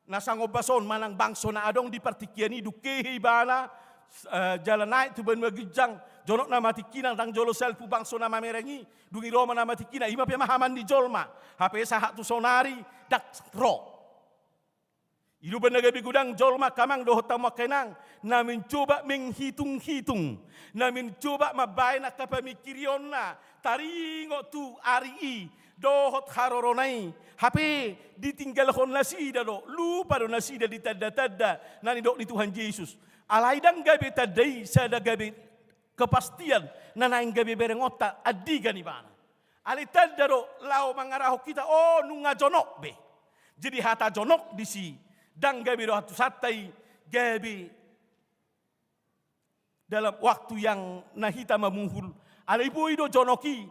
nasangobason manang bangso na adong di partikiani dukehi bana. Jalan naik tu ben magijang. Jonok na matikinang dang jolo selpu bangso na mamerengi. Dungi Roma na matikina. Ima pia mahaman di jolma. Hape sahat tu sonari. Dak ro. Ilu benagabi gudang jolma kamang doh tamakenang na mencoba menghitung-hitung na mencoba mabain na kapamikirion na taringo tu ari dohot haroronai hape ditinggal kon nasida do lupa do nasida ditanda-tanda nani dok ni Tuhan Yesus alaidang gabi tadai sada gabi kepastian nanaing gabi berengota adiga ni bana ali tanda do lao mangaraho kita oh nunga jonok be jadi hata jonok di si dang gabi do hatu satai gabi dalam waktu yang nahita mamuhul alai boy do jonoki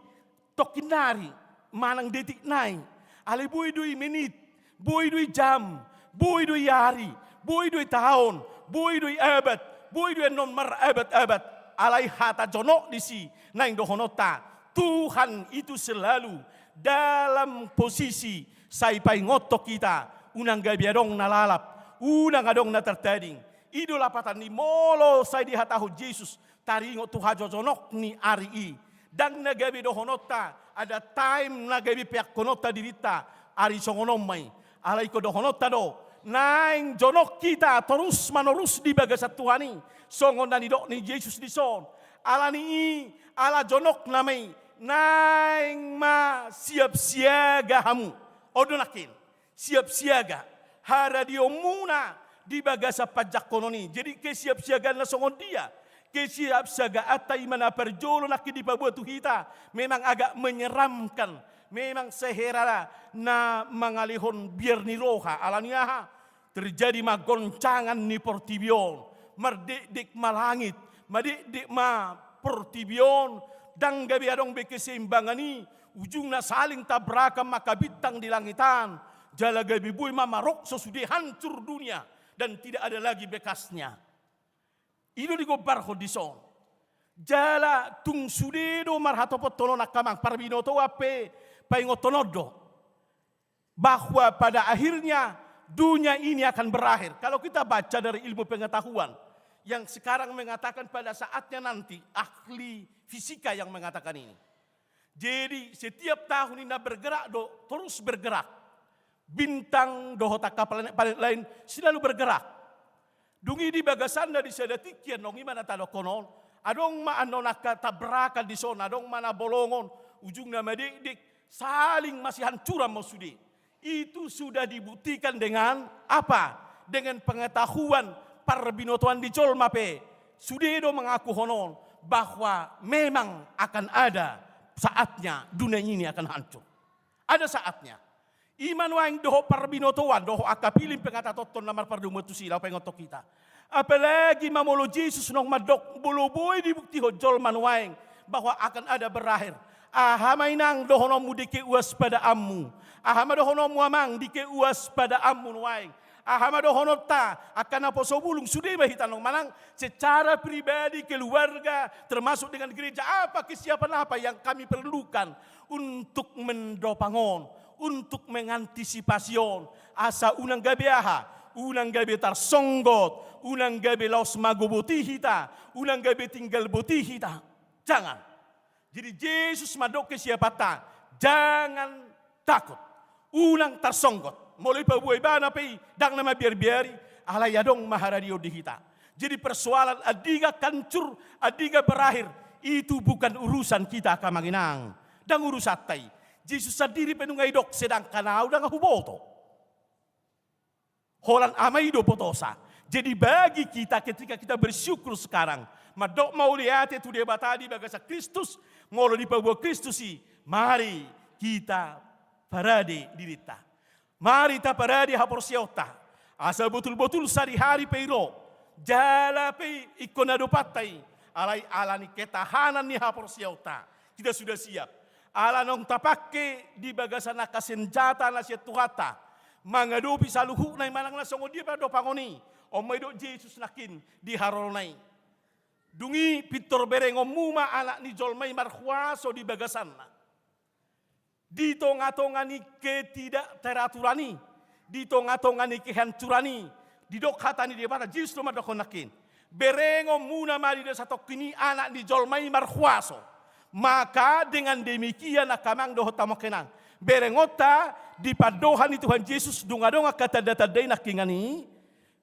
tokinari manang detik nai alai boy do menit boy do jam boy do hari boy do tahun boy do abad boy do non mar abad alai hata jonok di si naing do honota Tuhan itu selalu dalam posisi saipai ngotok kita unang gabi adong nalalap, unang adong natertading. Idola patan ni molo say di hatahu Jesus, taringo tu hajojonok ni ari. Dang nagabi do honota, ada time nagabi piak konota dirita, ari songonomay. Alay ko do honota do, naing jonok kita terus manorus di bagasat Tuhani. Songon na ni do ni Jesus di son. Ala ni ala jonok namay, naing ma siap siaga hamu. Odonakin. Siap siaga haradio muna di bagasa pajak kononi jadi ke siap siaga na songon dia ke siap siaga atai mana perjolo nak di pabuat tu kita memang agak menyeramkan memang seherala na mangalihon biar ni roha alaniaha terjadi magoncangan ni portibion merdek malangit merdek ma portibion dang gabi adong beke seimbangani ujungna saling tabrakan maka bintang di langitan jala gabi bui mamarok sesudah hancur dunia dan tidak ada lagi bekasnya. Itu digobar hodison. Jala tung sudedo marhato potono nakamang parbinoto wape paingotonodo. Bahwa pada akhirnya dunia ini akan berakhir. Kalau kita baca dari ilmu pengetahuan yang sekarang mengatakan pada saatnya nanti ahli fisika yang mengatakan ini. Jadi setiap tahun ini bergerak terus bergerak. Bintang dohota planet lain selalu bergerak. Dungi di bagasan dari sedatikian nongi mana talo konon. Adong ma anonaka tabrakan di sana, adong mana bolongon. Ujung nama dik saling masih hancuran maksudnya. Itu sudah dibuktikan dengan apa? Dengan pengetahuan parbinotoan di Jolmape. Sudedo mengaku honon bahwa memang akan ada saatnya dunia ini akan hancur. Ada saatnya. Iman waing doho parbinotoan, doho akapilin pengataton namar pardumetu sila pengotok kita. Apalagi mamolo Jesus nong madok buluboy dibukti ho jolman waing bahwa akan ada berakhir. Ahamay nang doho nomu dike uas pada ammu. Ahama doho nomu amang dike uas pada ammu waing. Ahama doho nota akan apa sobulung sudah bahitanong manang secara pribadi keluarga termasuk dengan gereja apa kesiapan apa yang kami perlukan untuk mendopangon. Untuk mengantisipasiun asa unang gabi unang gabi tarsonggot, unang gabi laos magobuti hita, unang gabi tinggal buti hita. Jangan. Jadi Yesus madok ke siapa ta? Jangan takut. Unang tarsonggot. mulai pabuay ba na pay, dang na mabiyar-biyari, alay adong maharadio di kita. Jadi persoalan adiga kancur, adiga berakhir, itu bukan urusan kita kamanginang. Dan urusatay, Jesus sendiri penungay dok, sedang kanao dan huboto. Holan amay do potosa. Jadi bagi kita ketika kita bersyukur sekarang, madok mau lihat itu dia batadi bagasa Kristus, mau di pabuah Kristus sih, mari kita parade dirita. Mari kita parade haporsiota. Asa betul-betul sehari-hari peiro, jala pe ikon patay, alay alani ketahanan ni haporsiota. Kita sudah siap. Ala nong tapake di bagasa nakasenjata na siya tuhata. Mangadopi sa luhu na manang nasongo dia pada pangoni. O may do Jesus nakin di haronay. Dungi pitor bereng muma anak ni Jolmay marhuaso di bagasan na. Dito ngatongani ke tidak teraturani. Dito ngatongani ke hancurani. Didok hatani dia pada Jesus lo madokonakin. Berengo muna mari da satu kini anak ni Jolmay marhuaso. Maka dengan demikian akamang doho tamokenang. Berengota di padohan ni Tuhan Yesus dunga-dunga kata-data nak kingani.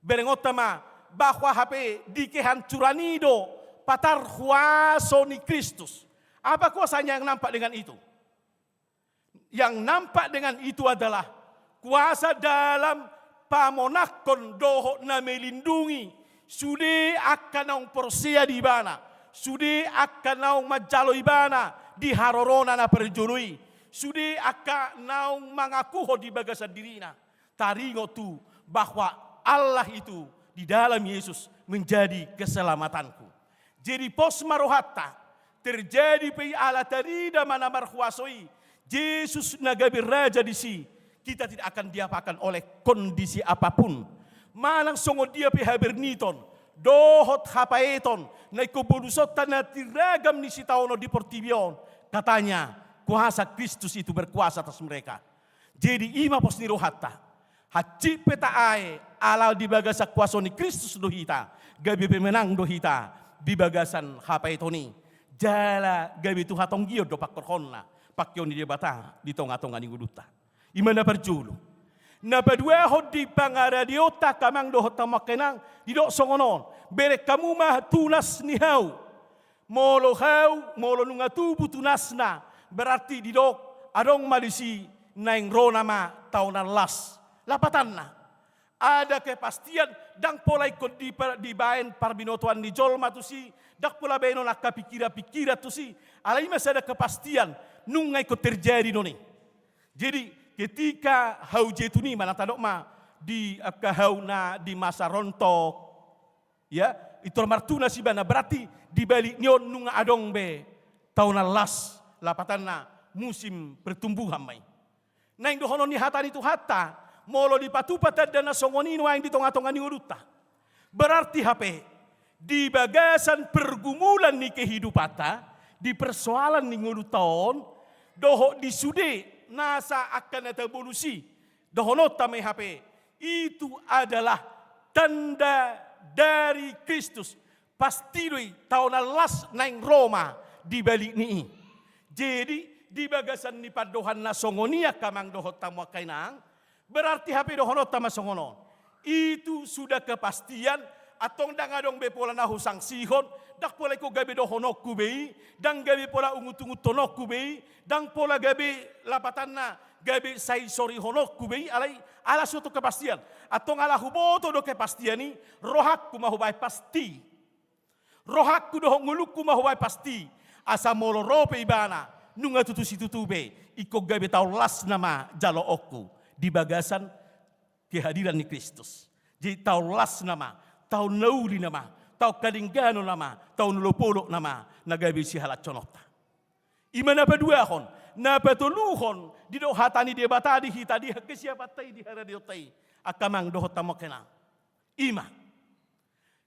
Berengota ma bahwa HP di kehancurani do patar kuasa ni Kristus. Apa kuasanya yang nampak dengan itu? Yang nampak dengan itu adalah kuasa dalam pamonakon doho na melindungi. Sudah akan naung porsia di bana. Sudah akan naung majalo ibana di harorona na perjurui. Sudah akan naung mengakuho di bagasan dirina. Taringo tu bahwa Allah itu di dalam Yesus menjadi keselamatanku. Jadi pos marohata terjadi pi ala tarida mana marhuasoi. Yesus nagabi raja di si. Kita tidak akan diapakan oleh kondisi apapun. Manang songo dia pi haberniton. Dohot hapaeton. Naikubulusot na tiragam ni si taono di Portibion. Katanya, kuasa Kristus itu berkuasa atas mereka. Jadi ima pos nirohata. Haci peta ae ala di bagasa kuasa ni Kristus dohita. Gabi pemenang dohita di bagasan hapaetoni. Jala gabi tu hatong giyo do pakkorhonna. Pakyo ni dia bata di tonga-tonga ni guduta. Imana perjulu. Na padua hod di pangaradiota kamang dohot tamakenang di dok songonon. Bere kamu mah tunas ni hau. Molo hau, molo nunga tubu tunasna. Berarti di dok adong malisi naing rona ma taunan las. Lapatan na. Ada kepastian dang pola ikut di baen parbinotuan di jolma tu si. Dak pola beno nak pikira-pikira tu si. Alai masih ada kepastian nunga ikut terjadi noni. Jadi ketika hau jetu ni mana tadok ma di hau na di masa rontok. Ya, itu martuna si bana berarti di balik nyon nunga adong be taunan las. Lapatan na musim pertumbuhan mai. Naing dohono ni hatani tu hatta molo di patupatan dan nasongonino yang di tonga-tonga ni uruta. Berarti HP di bagasan pergumulan ni kehidupata, di persoalan ni nguluton, doho di sude nasa akan evolusi. Dohono tamai HP itu adalah tanda dari Kristus. Pasti doi tahun las naing Roma di balik ni. Jadi di bagasan ni padohan na songonia kamang dohot tamu kainang berarti HP dohonot tama songonon. Itu sudah kepastian atong dangadong be pola nahu sang sihon dak pola ko gabe dohonok kubei dang gabe pola ungut-ungut tonok kubei dang pola gabe lapatan na gabe sai sori honok kubei alai ala suatu kepastian atong ala huboto do kepastian ni rohakku mahubai pasti. Rohakku dohong ngulukku mahubai pasti. Asa molo rope ibana nunga tutusi tutube iko gabe tau las nama jalo oku di bagasan kehadiran ni Kristus. Jadi tau las nama, tau nauli nama, tau kadinggano nama, tau nulopolo nama nagabe si halat conota. Imana padua hon, na patuluhon di do hatani de batadi hita di kesiapatai di haradiotai akamang dohot tamokena. Ima.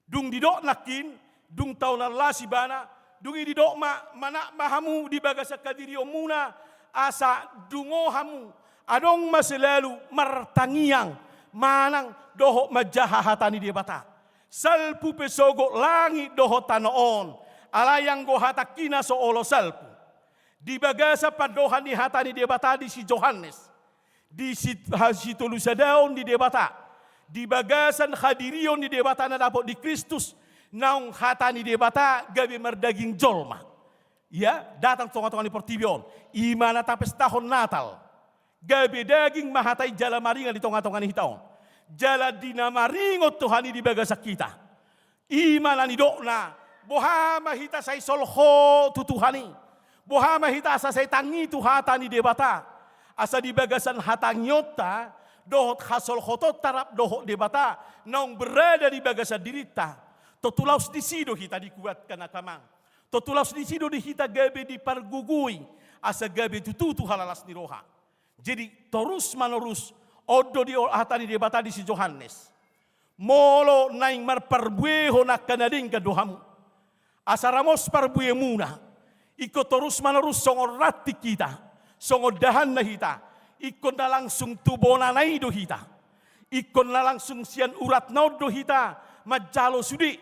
Dung di do nakin, dung tau nalasi bana dungi di dok mana mahamu di bagasa kadiri omuna asa dungo hamu adong maselalu martangiang manang doho majahahatani dia bata salpu pesogo langit doho tanoon alayang go hatakina so olo salpu di bagasa padohan ni hatani dia bata di si Johannes Di situlusadaon di debata. Di bagasan hadirion di debata na dapat di Kristus. Naung hata ni debata gabi merdaging jolma. Ya, datang tonga-tonga ni Portibion. Imana tapes tahun Natal. Gabi daging mahatay jala maringa di tonga-tonga ni hitaon. Jala dinamaringot Tuhani di bagasak kita. Imana ni dokna. Boha mahita say solho tutuhani. Boha mahita asa say tangi tu hata ni debata. Asa di bagasan hatanyota dohot hasol hotot tarap dohot debata. Naung berada di bagasan dirita. Totulaus di sido kita dikuatkan akamang. Totulaus di sido di kita gabe di pargugui. Asa gabe tututu halalas ni roha. Jadi terus menerus odo di hata ni debata di si Johannes. Molo naing marparbueho na kanading kadohamu. Asaramos parbuye muna. Iko terus menerus songor rati kita. Songor dahan na hita. Iko na langsung tubona na ido hita. Iko na langsung sian urat na do hita. Majalo sudi.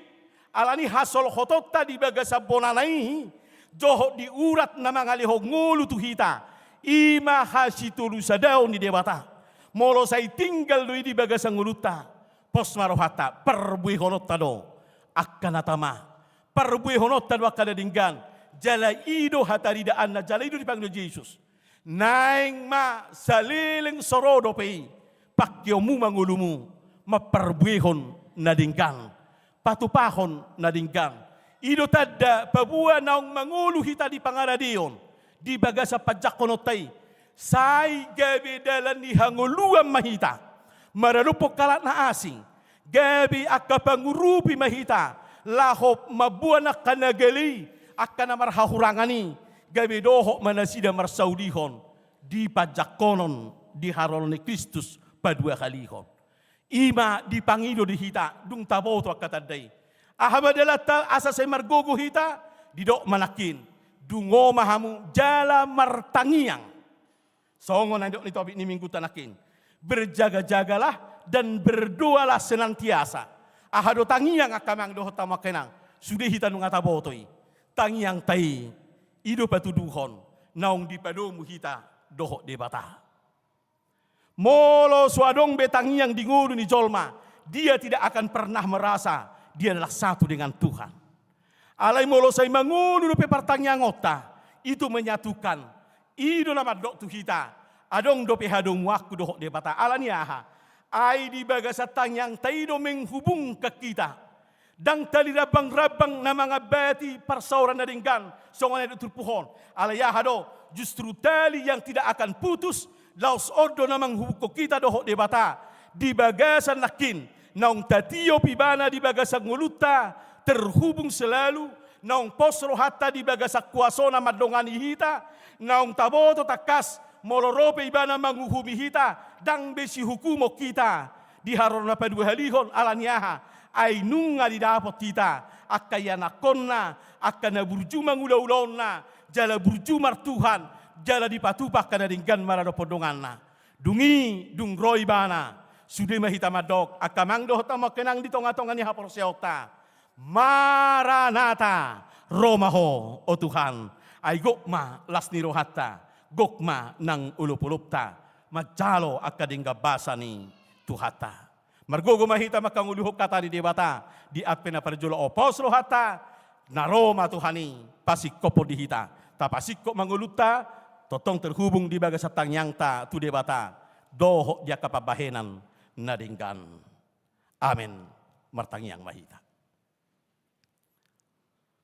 Alani hasol hotota di bagasa bona na ihi. Joho di urat na mga lihog ngulu tu hita. Ima hasitulu sadaw ni debata. Molo say tinggal do di bagasa nguluta. Pos marohata. Perbuye honot tado. Akkanatama. Perbuih honot dan wakada dinggan. Jala ido hataridaan na jala ido dipanggil Yesus. Naing ma saliling sorodo pei. Pakyomu mangulumu. Maperbuihon na dinggan. Patupahon na dinggan. Ido tada pabua naong mangulu hita di pangaradion. Di bagasa pajak konotay. Say gabi dalan ni hanguluan mahita. Maralupok kalat na asing. Gabi akapangurupi mahita. Lahop mabuanak kanagali akan marhahurangani gabi dohok manasida marsaudihon di pajakonon di haron ni Kristus padua kalihon. Ima dipangido di hita dung taboto akatadai. Ahamadalata asa say margogo hita didok manakin dungo mahamu jala martangiang. Songon nandok ni topik ni minggu tanakin. Berjaga-jagalah dan berdoalah senantiasa. Ahado tangiang akamang dohot tamakenang. Sudah hitan ngata botoi. Tangiang tai. Ido patuduhon. Naung dipadomu hita dohot debata. Molo suadong betangiang dingulu ni jolma. Dia tidak akan pernah merasa. Dia adalah satu dengan Tuhan. Alai molo say mangulu dope pertangiang otta. Itu menyatukan. Ido nama dok tu hita. Adong dope hadong waku dohot debata. Alani aha. Ay di bagasatang yang taido menghubung ke kita. Dang tali rabang-rabang na mga bati parsauran na ringgan. Songan itu terpuhon. Alayahado justru tali yang tidak akan putus. Laos odo na menghubung kita dohok debata. Di bagasan nakin. Naung tatiyo pibana di bagasan nguluta. Terhubung selalu. Naung posro hatta di bagasak kuasona madongani hita. Naung taboto takas. Molorope ibana manghuhumi hita. Dang besi hukumo kita. Di haron na padua halihon alanyaha. Ay nunga di dapot kita. Akayana konna. Akana burjuma ngulaw-ulaw na. Jala burjumar Tuhan. Jala dipatupak kana dinggan marado podongan na. Dungi dung roy bana. Sudah mahita madok. Akamang dohota makenang di tonga-tonga ni hapor seota. Maranata. Romaho o Tuhan. Ay gokma las ni rohata. Gokma ng ulupulupta. Majalo akadingga basa ni Tuhata. Margogo mahita makanguluhok kata di debata. Di atpe na parjulo opos rohata. Naroma Tuhani. Pasikopo dihita. Tapasiko manguluta. Totong terhubung di bagasatang yangta tu debata. Doho dia kapabahenan nadinggan. Amin. Martangyang mahita.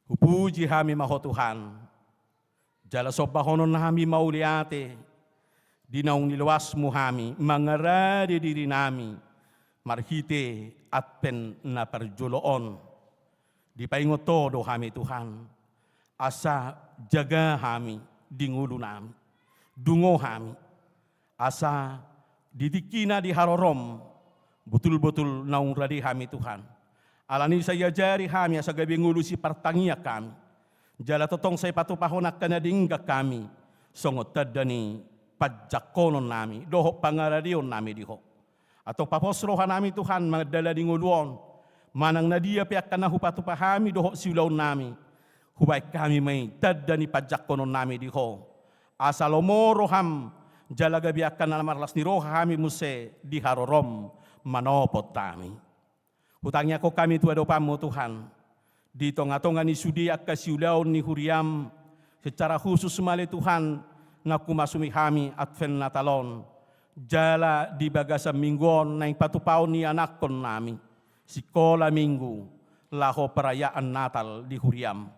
Hupuji hami maho Tuhan. Jala sobahonon hami mauliate. Dinaung niluas mo hami. Mangaradi diri nami. Marhite at pen na perjuloon. Di paingo todo hami Tuhan. Asa jaga hami. Dingulo nami. Dungo hami. Asa didikina di harorom. Betul-betul naung radi hami Tuhan. Alani saya jari hami asa gabi ngulu si pertangia kami. Jala totong say patupahonak ka na dingga kami. Songot tadani padjakonon nami. Doho pangaradion nami diho. Atau paposrohan nami Tuhan magdala dinguluon. Manang nadia piak ka na hupatupahami doho siulaw nami. Hubay kami may tadani padjakonon nami diho. Asalomoroham jala gabiakan na marlas ni roha kami muse di harorom manopot kami. Hutangnya ko kami tu adopamu Tuhan, di tonga-tonga ni sudi ak kasiulaw ni huriam, secara khusus mali Tuhan, na kumasumi kami Advent Natalon, jala di bagasa mingguon na ipatupaw ni anak kon nami, sikola minggu, laho perayaan Natal di huriam.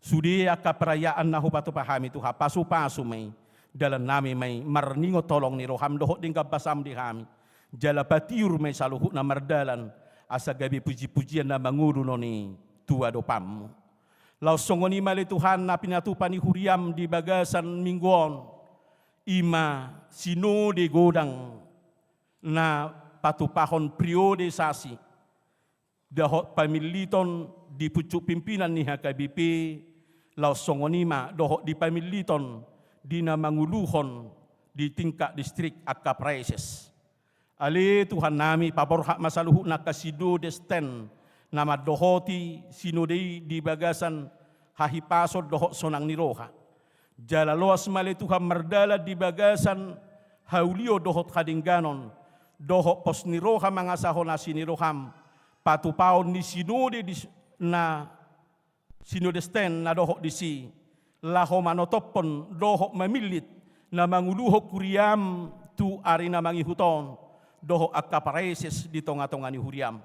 Sudi ak perayaan na hupatupahami Tuhan, pasu-pasu may, dalam nami may marningo tolong ni roham dohot ding kabasam di kami. Jala patiur may saluhut na mardalan asa gabi puji-pujian na manguru ni tua dopamu. Lau songoni mali Tuhan na pinatupan ni huriam di bagasan mingguon. Ima sinode godang na patupahon priorisasi. Dohot pamiliton di pucuk pimpinan ni HKBP. Lau songoni ma dohot di pamiliton di na manguluhon di tingkat distrik Akapreses. Ali Tuhan nami paborhak masaluhu na kasido desten nama dohoti sinodei di bagasan hahipasod dohot sonang niroha. Jala loas mali Tuhan merdala di bagasan haulio dohot kadingganon dohot pos niroha mangasahon na siniroham patupaon ni sinode na sinodesten na dohot disi laho manotopon dohok mamilit na manguluhok kuriam tu ari na mangihuton dohok Akapreses di tonga-tonga ni huriam.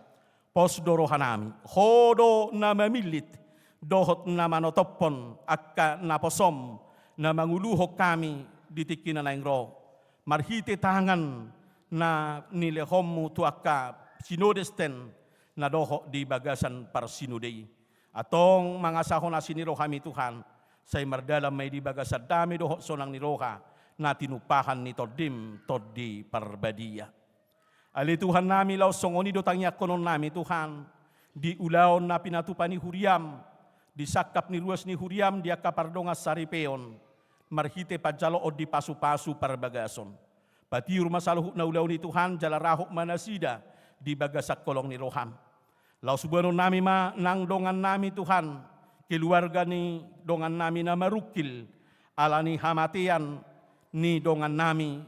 Pos dorohanami hodo na mamilit dohot na manotopon akka naposom na manguluhok kami di tikina na ingro. Marhite tangan na nilehommu tu akka sinodesten na dohok di bagasan parsinodei. Atong mga sahon na siniro kami Tuhan, say mardalam may di bagasad dami dohok sonang niroha na tinupahan ni Todim Todi Parbadia. Ali Tuhan nami law songoni do tangyak konon nami Tuhan, di ulaon na pinatupan ni huriam, di sakap ni ruas ni huriam di akapardongas saripeon, marhite pajalo o di pasu-pasu parbagason. Pati rumah saluhuk na ulaw ni Tuhan jalarahok manasida di bagasak kolong ni roham. Law subanon nami ma nang dongan nami Tuhan, keluarga ni dongan nami na marukil, alani hamatian ni dongan nami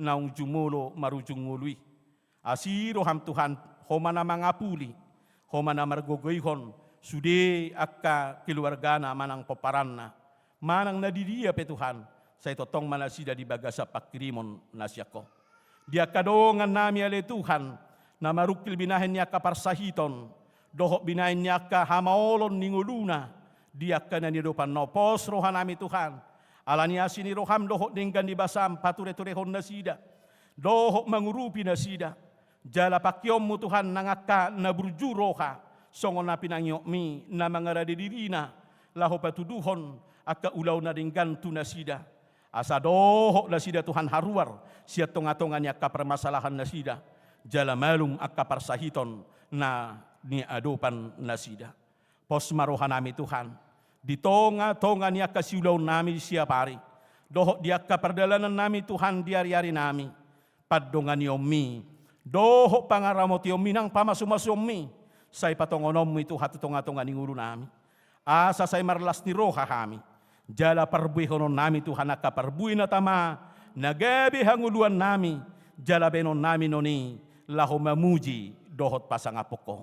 naung jumulo marujung ngului. Asiro ham Tuhan, homa na mangapuli, homa na margogoyhon, sude akka keluarga na manang paparanna, manang nadidia pe Tuhan, sa itotong manasida di bagasa pakirimon nasyako. Dia kadongan nami ale Tuhan, na marukil binahin niya kaparsahiton, dohok binahin niya ka hamaolon ninguluna, dia ka na nirupan no pos rohan nami Tuhan, alani asini roham dohok dinggan di basam pature-turehon nasida, dohok mangurupi nasida, jala pakyommu Tuhan nangaka na burjuroha, songon na pinangyokmi na mga radidirina, laho patuduhon akka ulaw na dinggan tu nasida, asa dohok nasida Tuhan haruar, siya tonga-tonga niya kapermasalahan nasida, jala malum akka parsahiton na ni adopan nasida. Pos marohan nami Tuhan, di tonga-tonga niya kasiulaw nami siya pari, dohok di akka perdalanan nami Tuhan di ari-ari nami, padongan yomi, dohok pangaramot yomi nang pamasumasomi, say patongonom mo ito hatutonga-tonga ning ulo nami. Asa say marlas ni roha kami, jala parbuhi konon nami Tuhan akka parbuhi na tama, nagabi hanguluan nami, jala benon nami noni, laho mamuji dohot pasangapok ko.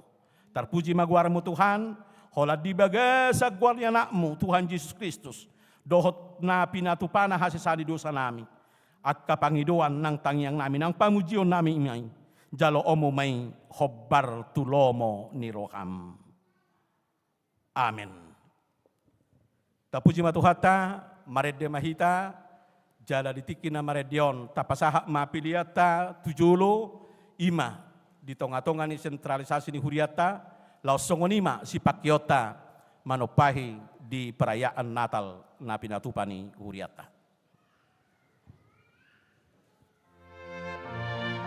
Tarpuji magwar mo Tuhan, holat di bagasag gwarnya nakmu Tuhan Yesus Kristus, dohot na pinatupana hasisani dosa nami, at kapangiduan ng tangyang namin, ang pamujion namin imay, jalo omo may hobbar tulomo ni roham. Amen. Tapuji matuhata, maredde mahita, jala ditikin na maredyon, tapasahak mapiliata, tujulo, ima, di tonga-tonga ni sentralisasi ni huriata, laosongonima si pakyota, manopahi di perayaan Natal na pinatupan ni huriata. Amen.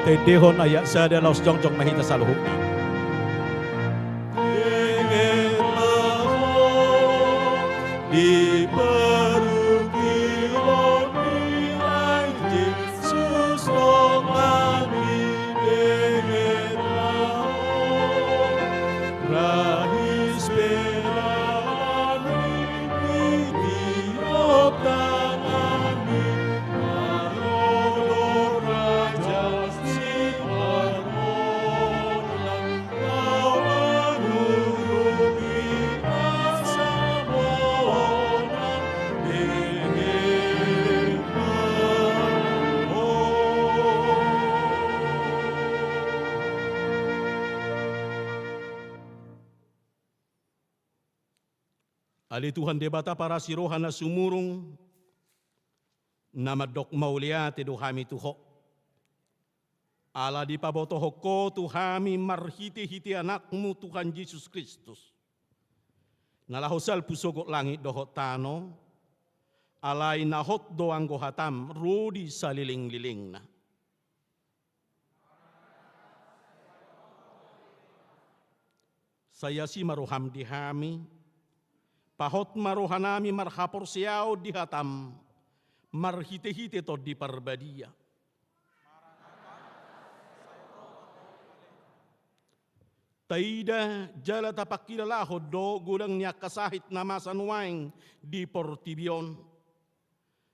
Tendehon ayak sada laus jongjong mahita saluhuk. Di perukirong nilai Yesus romani bengetau rahis berani tiop tangani Ali Tuhan debata para sirohan na sumurong na madok mauliate do kami tuho. Ala di pabotoho ko tuhami marhiti-hiti anakmu Tuhan Yesus Kristus. Nalahosal pusogot langit dohot tano, alay nahot doang gohatam rudi sa liling-liling na. Saya si maruham dihami, pahot maruhanami marhapor siyaw dihatam, marhite-hite to di parbadia. Taida jala tapakilalaho do gulang niya kasahit na masanwaing di Portibion.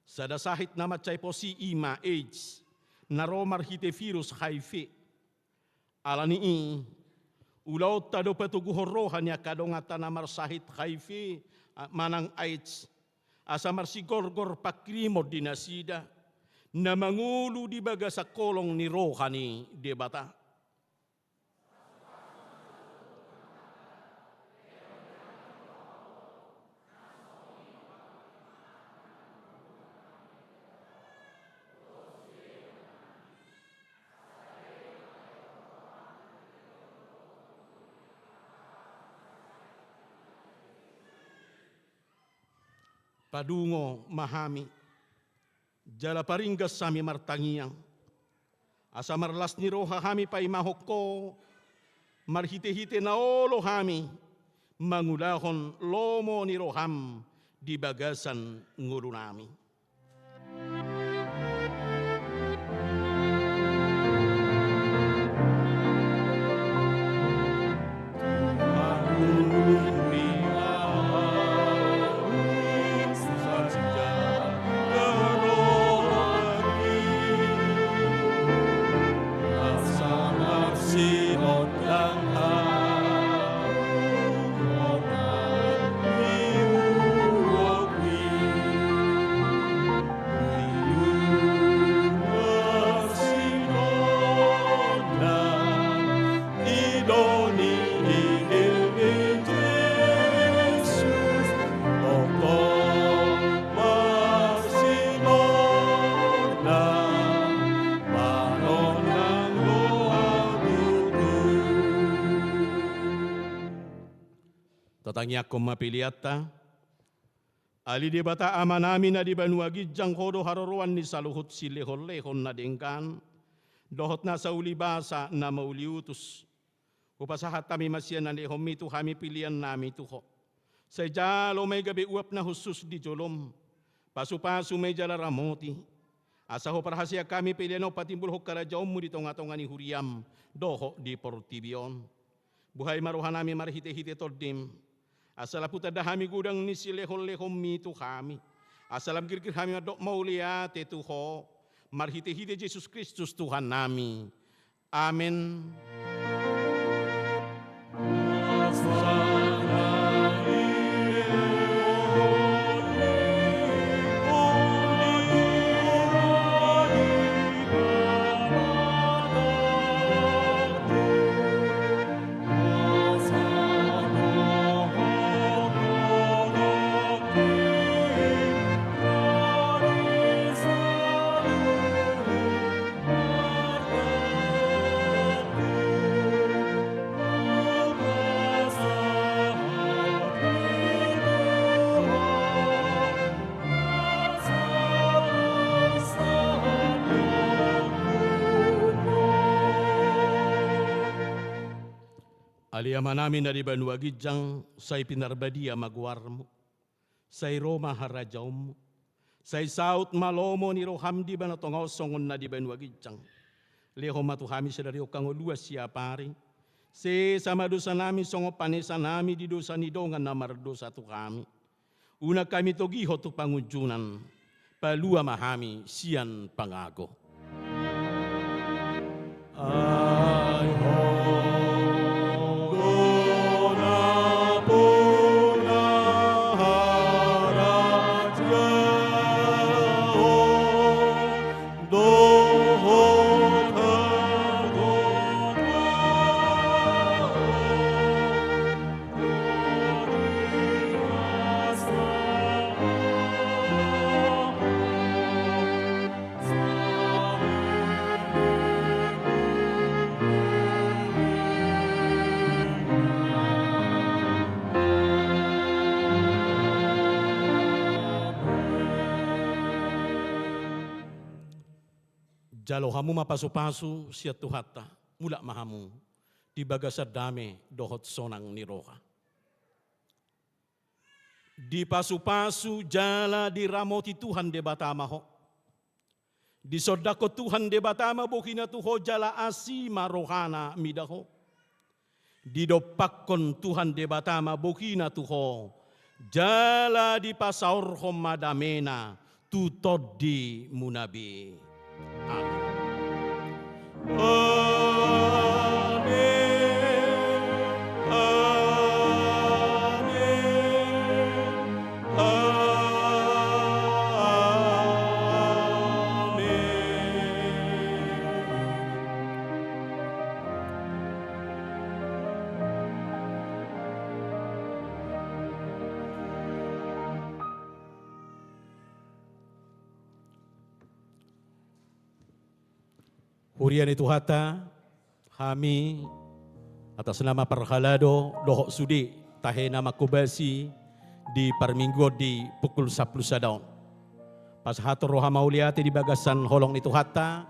Sada sahit na matchay po si Ima AIDS, na romar hite virus HIV. Alani ulaw tado patuguhorohan niya kadongata na marsahit HIV manang AIDS. Asa marsigorgor pakrimo dinasida na mangulo di baga sa kolong ni rohani debata. Padungo mahami, jala paringgas sami martangiang, asa marlas ni roha hami pa imahok ko, marhite-hite na olo hami, mangulahon lomo ni roham di bagasan nguru nami. Tatangya ko mapiliata, ali di bata ama namin na di banuagi jang kodo haroruan ni saluhut si lehon-lehon na dengkan, dohot na sa ulibasa na mauliutus. Upasahat kami masyan na lehon mito kami pilihan nami tuho. Sa jalo may gabi uap na husus di jolom, pasu-pasu may jala ramoti. Asa ho parahasya kami pilihan o patimbul ho karajaom mo dito nga ni huriam, doho di Portibion. Buhay maruhan namin marhite-hite tordim. Asal puta dahami gudang ni si lehon-lehon mito kami. Asalam kirkir kami madok mauliate tuho. Marhite-hite Yesus Kristus Tuhan nami. Amin. Aliyaman namin na di banuagidjang say pinarbadia magwarmo, say Roma harajaw mo, say saut malomo ni roham di ba natongaw songon na di banuagidjang. Leho matuhami sa dari okang uluas siya pari, se sama dosa namin songo panesa namin di dosa ni dongan na mardosa tu kami. Una kami togiho tu pangujunan, palua mahami siyan pangago. Jalo hamu mapasu-pasu siya tuhata mula mahamu di bagasa dame dohot sonang ni roha. Di pasu-pasu jala di ramoti Tuhan de batama ho. Di sodako Tuhan de batama bukina tuho jala asima rohana midaho. Di dopakon Tuhan de batama bukina tuho jala di pasaur homadamena tutod di munabi. Amin. Hurian itu hata, kami atas nama Perhalado dohok sudi tahe nama kubasi di perminggu di pukul 10 sadaun. Pas hatur roha mauliati di bagasan holong itu hata,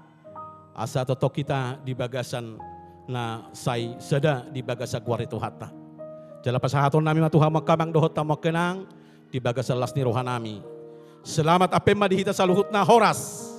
asa toto kita di bagasan na sai seda di bagasa guar itu hata. Jala pas hatur nami matuha makamang dohot tamak kenang di bagasan lasni roha nami. Selamat apemma dihita saluhut na horas.